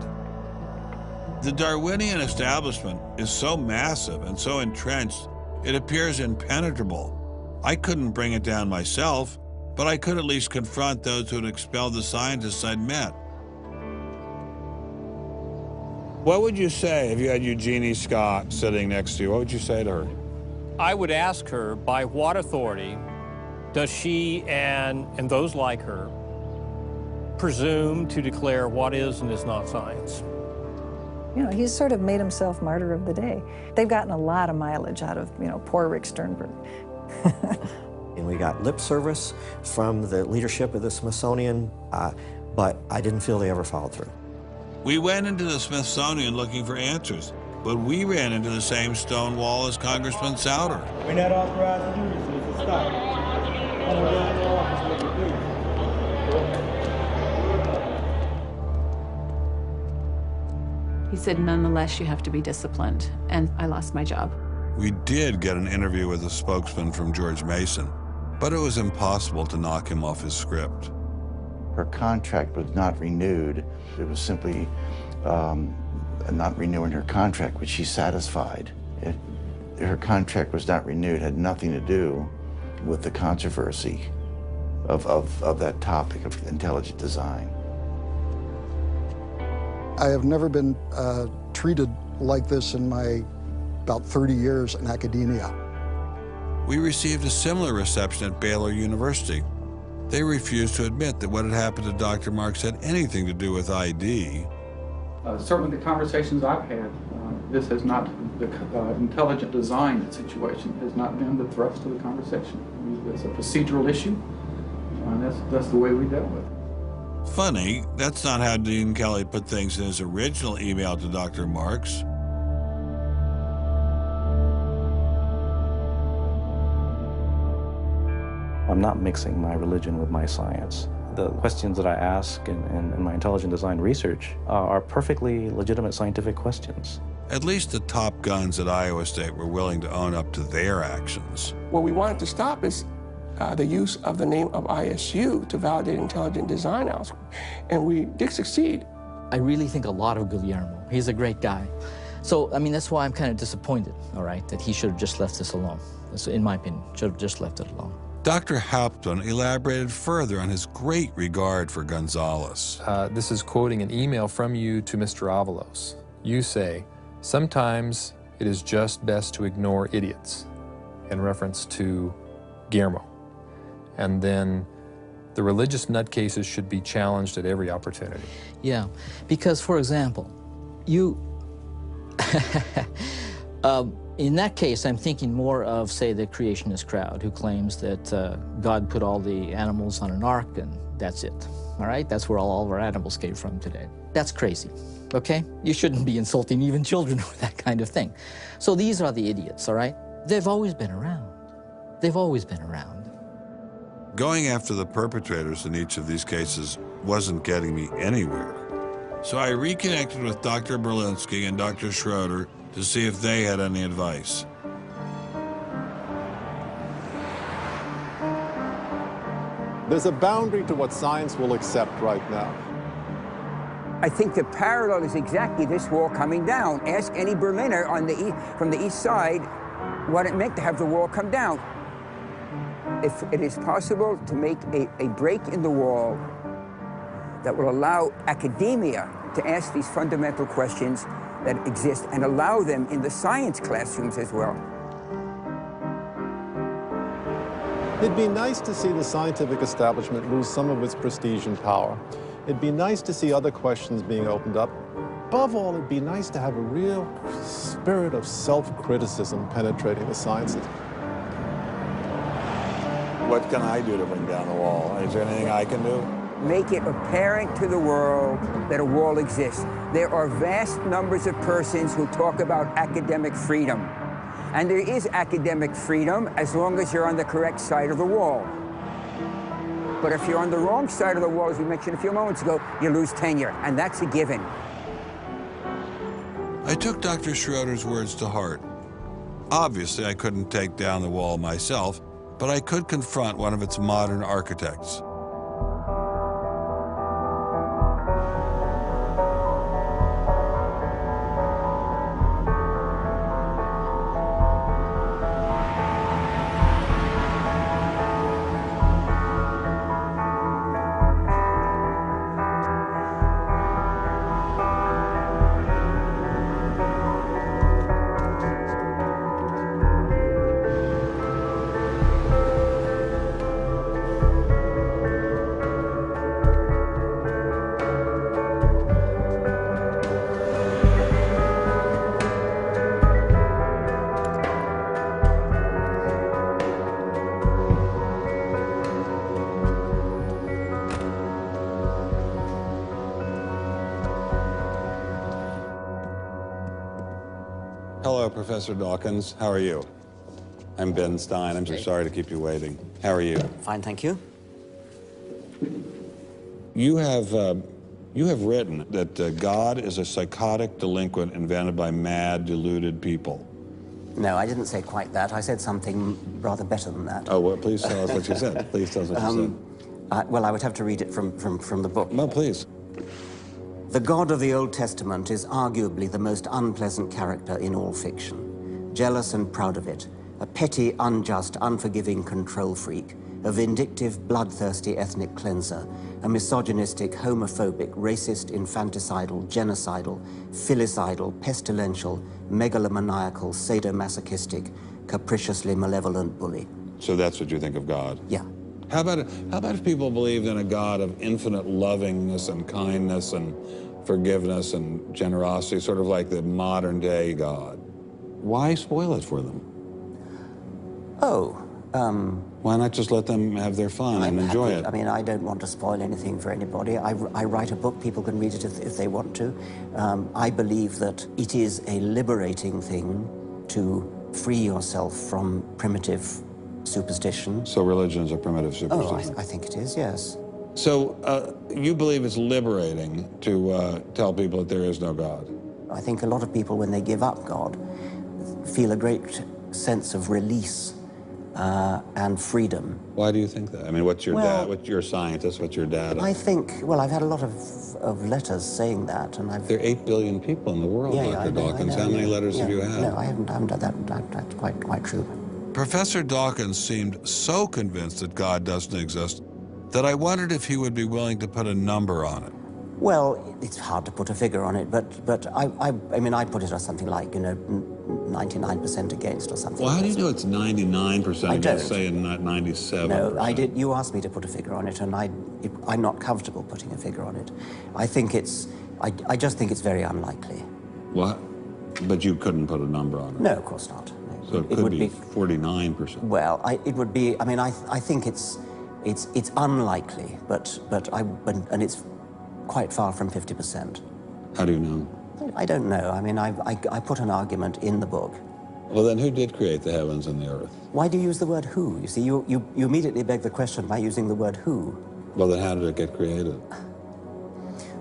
The Darwinian establishment is so massive and so entrenched, it appears impenetrable. I couldn't bring it down myself, but I could at least confront those who had expelled the scientists I'd met. What would you say if you had Eugenie Scott sitting next to you? What would you say to her? I would ask her, by what authority does she and those like her presume to declare what is and is not science? You know, he's sort of made himself martyr of the day. They've gotten a lot of mileage out of, poor Rick Sternberg. And we got lip service from the leadership of the Smithsonian, but I didn't feel they ever followed through. We went into the Smithsonian looking for answers, but we ran into the same stone wall as Congressman Souter. We're not authorized to do this, so it's a stop. He said, nonetheless, you have to be disciplined, and I lost my job. We did get an interview with a spokesman from George Mason, but it was impossible to knock him off his script. Her contract was not renewed. It was simply not renewing her contract, which she's satisfied. Her contract was not renewed, had nothing to do with the controversy of that topic of intelligent design. I have never been treated like this in my about 30 years in academia. We received a similar reception at Baylor University. They refused to admit that what had happened to Dr. Marks had anything to do with ID. Certainly the conversations I've had, this has not, the intelligent design situation has not been the thrust of the conversation. It's a procedural issue, and that's the way we dealt with it. Funny, that's not how Dean Kelly put things in his original email to Dr. Marks. I'm not mixing my religion with my science. The questions that I ask in my intelligent design research are perfectly legitimate scientific questions. At least the top guns at Iowa State were willing to own up to their actions. What we wanted to stop is the use of the name of ISU to validate intelligent design algorithms, and we did succeed. I really think a lot of Guillermo. He's a great guy. So, I mean, that's why I'm kind of disappointed, all right, that he should have just left this alone. So, in my opinion, should have just left it alone. Dr. Hauptmann elaborated further on his great regard for Gonzalez. This is quoting an email from you to Mr. Avalos. You say, "Sometimes it is just best to ignore idiots," in reference to Guillermo. And then the religious nutcases should be challenged at every opportunity. Yeah, because, for example, you... in that case, I'm thinking more of, say, the creationist crowd who claims that God put all the animals on an ark and that's it, all right? That's where all of our animals came from today. That's crazy, okay? You shouldn't be insulting even children with that kind of thing. So these are the idiots, all right? They've always been around. They've always been around. Going after the perpetrators in each of these cases wasn't getting me anywhere. So I reconnected with Dr. Berlinski and Dr. Schroeder to see if they had any advice. There's a boundary to what science will accept right now. I think the parallel is exactly this wall coming down. Ask any Berliner from the east side what it meant to have the wall come down. If it is possible to make a break in the wall that will allow academia to ask these fundamental questions that exist and allow them in the science classrooms as well. It'd be nice to see the scientific establishment lose some of its prestige and power. It'd be nice to see other questions being opened up. Above all, it'd be nice to have a real spirit of self-criticism penetrating the sciences. What can I do to bring down the wall? Is there anything I can do? Make it apparent to the world that a wall exists. There are vast numbers of persons who talk about academic freedom. And there is academic freedom as long as you're on the correct side of the wall. But if you're on the wrong side of the wall, as we mentioned a few moments ago, you lose tenure, and that's a given. I took Dr. Schroeder's words to heart. Obviously, I couldn't take down the wall myself, but I could confront one of its modern architects. Hello, Professor Dawkins. How are you? I'm Ben Stein. I'm so sorry to keep you waiting. How are you? Fine, thank you. You have written that God is a psychotic delinquent invented by mad, deluded people. No, I didn't say quite that. I said something rather better than that. Oh, well, please tell us what you said. Please tell us what you said. Well, I would have to read it from the book. No, please. The God of the Old Testament is arguably the most unpleasant character in all fiction. Jealous and proud of it, a petty, unjust, unforgiving control freak, a vindictive, bloodthirsty ethnic cleanser, a misogynistic, homophobic, racist, infanticidal, genocidal, filicidal, pestilential, megalomaniacal, sadomasochistic, capriciously malevolent bully. So that's what you think of God? Yeah. How about if people believed in a God of infinite lovingness and kindness and forgiveness and generosity, sort of like the modern day God? Why spoil it for them? Why not just let them have their fun and enjoy it? I mean, I don't want to spoil anything for anybody. I write a book, people can read it if they want to. I believe that it is a liberating thing to free yourself from primitive superstition. So religion is a primitive superstition? Oh, I think it is, yes. So you believe it's liberating to tell people that there is no God? I think a lot of people, when they give up God, feel a great sense of release and freedom. Why do you think that? I mean, what's your dad? What's your scientist? What's your data? I think, well, I've had a lot of letters saying that, and I've... There are 8 billion people in the world, Dr. Dawkins. How many letters have you had? No, I haven't done that. That's quite true. Professor Dawkins seemed so convinced that God doesn't exist that I wondered if he would be willing to put a number on it. Well, it's hard to put a figure on it, but I mean, I put it as something like, 99% against or something. Well, how do you know it's 99% against, say, 97%? No, I did. You asked me to put a figure on it, and I'm not comfortable putting a figure on it. I think I just think it's very unlikely. What? But you couldn't put a number on it? No, of course not. So it could be 49%. Well, it would be. I mean, I think it's unlikely, but it's quite far from 50%. How do you know? I don't know. I mean, I put an argument in the book. Well, then who did create the heavens and the earth? Why do you use the word who? You see, you immediately beg the question by using the word who. Well, then how did it get created?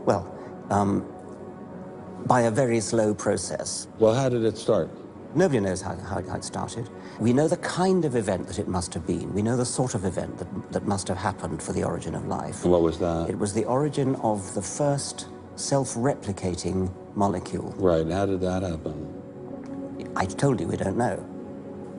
Well, by a very slow process. Well, how did it start? Nobody knows how it started. We know the kind of event that it must have been. We know the sort of event that must have happened for the origin of life. What was that? It was the origin of the first self-replicating molecule. Right. How did that happen? I told you we don't know.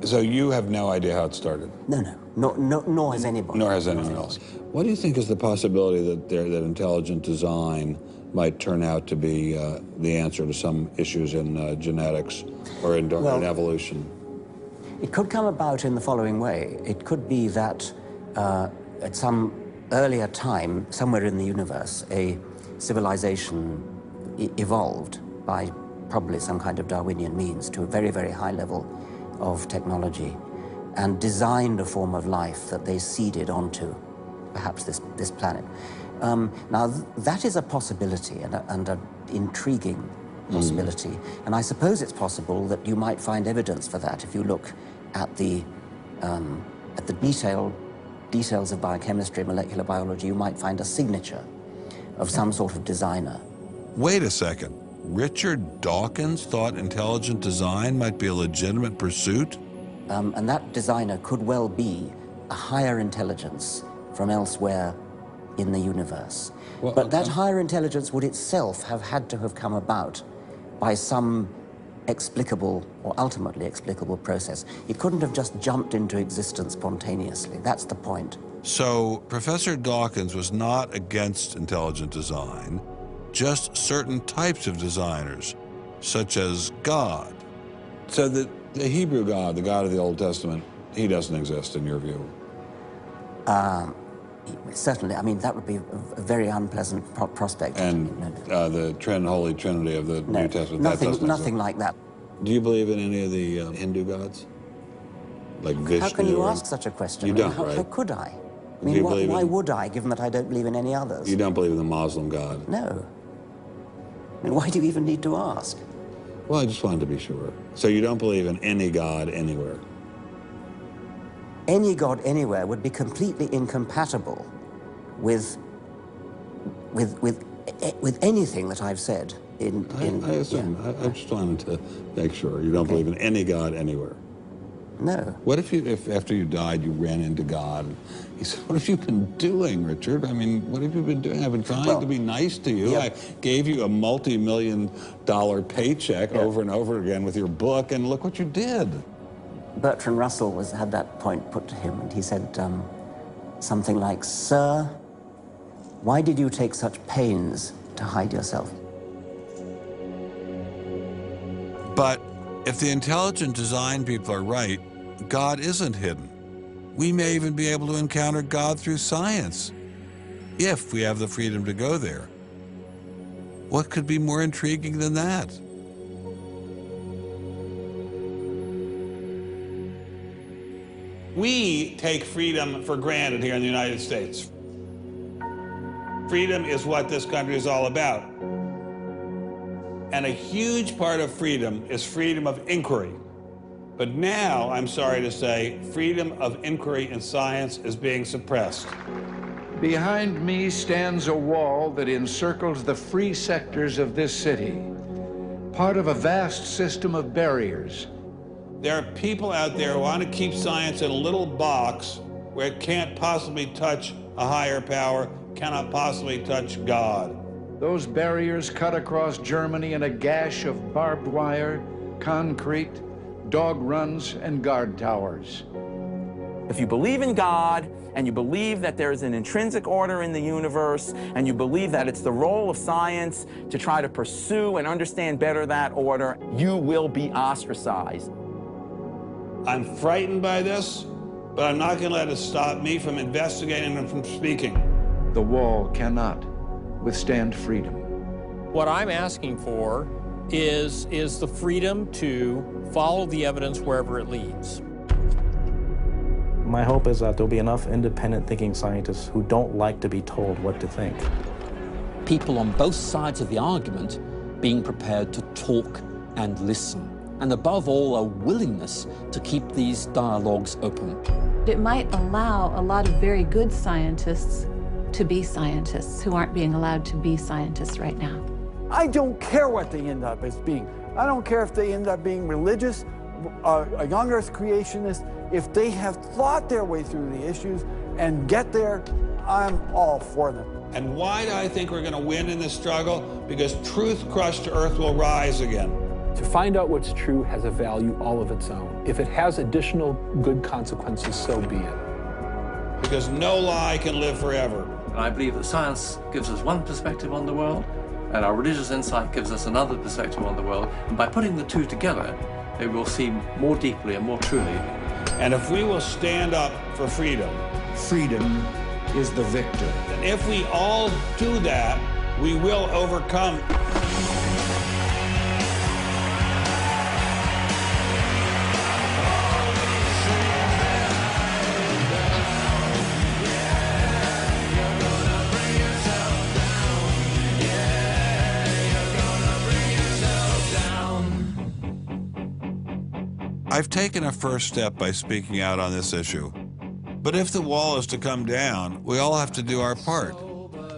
So you have no idea how it started? No. nor has anybody. Nor has anyone else. What do you think is the possibility that intelligent design might turn out to be the answer to some issues in genetics or in evolution? It could come about in the following way. It could be that at some earlier time, somewhere in the universe, a civilization evolved by probably some kind of Darwinian means to a very, very high level of technology and designed a form of life that they seeded onto, perhaps this planet. Now, that is a possibility and an intriguing possibility. And I suppose it's possible that you might find evidence for that if you look at the details of biochemistry, molecular biology. You might find a signature of some sort of designer. Wait a second. Richard Dawkins thought intelligent design might be a legitimate pursuit? And that designer could well be a higher intelligence from elsewhere in the universe. Well, but that higher intelligence would itself have had to have come about by some explicable or ultimately explicable process. It couldn't have just jumped into existence spontaneously. That's the point. So Professor Dawkins was not against intelligent design, just certain types of designers, such as God. So the Hebrew God, the God of the Old Testament, he doesn't exist in your view? Certainly. I mean, that would be a very unpleasant prospect. And the Holy Trinity of the New Testament, nothing like that. Do you believe in any of the Hindu gods? Like Vishnu? How can you ask such a question? You don't, right? How could I? I mean, why would I, given that I don't believe in any others? You don't believe in the Muslim God? No. I mean, why do you even need to ask? Well, I just wanted to be sure. So you don't believe in any God anywhere? Any God anywhere would be completely incompatible with anything that I've said. I assume. Yeah. I'm just trying to make sure you don't believe in any God anywhere. No. What if after you died you ran into God and he said, "What have you been doing, Richard? I mean, what have you been doing? I've been trying to be nice to you. Yeah. I gave you a multi-million-dollar paycheck over and over again with your book, and look what you did." Bertrand Russell had that point put to him, and he said something like, "Sir, why did you take such pains to hide yourself?" But if the intelligent design people are right, God isn't hidden. We may even be able to encounter God through science, if we have the freedom to go there. What could be more intriguing than that? We take freedom for granted here in the United States. Freedom is what this country is all about. And a huge part of freedom is freedom of inquiry. But now, I'm sorry to say, freedom of inquiry in science is being suppressed. Behind me stands a wall that encircles the free sectors of this city, part of a vast system of barriers. There are people out there who want to keep science in a little box where it can't possibly touch a higher power, cannot possibly touch God. Those barriers cut across Germany in a gash of barbed wire, concrete, dog runs, and guard towers. If you believe in God, and you believe that there is an intrinsic order in the universe, and you believe that it's the role of science to try to pursue and understand better that order, you will be ostracized. I'm frightened by this, but I'm not going to let it stop me from investigating and from speaking. The wall cannot withstand freedom. What I'm asking for is the freedom to follow the evidence wherever it leads. My hope is that there'll be enough independent thinking scientists who don't like to be told what to think. People on both sides of the argument being prepared to talk and listen. And above all, a willingness to keep these dialogues open. It might allow a lot of very good scientists to be scientists who aren't being allowed to be scientists right now. I don't care what they end up as being. I don't care if they end up being religious, a young earth creationist. If they have thought their way through the issues and get there, I'm all for them. And why do I think we're going to win in this struggle? Because truth-crushed earth will rise again. To find out what's true has a value all of its own. If it has additional good consequences, so be it. because no lie can live forever. And I believe that science gives us one perspective on the world, and our religious insight gives us another perspective on the world. And by putting the two together, they will see more deeply and more truly. And if we will stand up for freedom, freedom is the victor. And if we all do that, we will overcome. I've taken a first step by speaking out on this issue. But if the wall is to come down, we all have to do our part.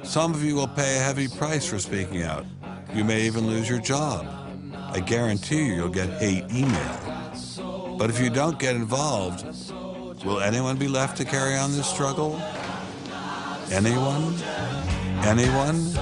Some of you will pay a heavy price for speaking out. You may even lose your job. I guarantee you'll get hate email. But if you don't get involved, will anyone be left to carry on this struggle? Anyone? Anyone?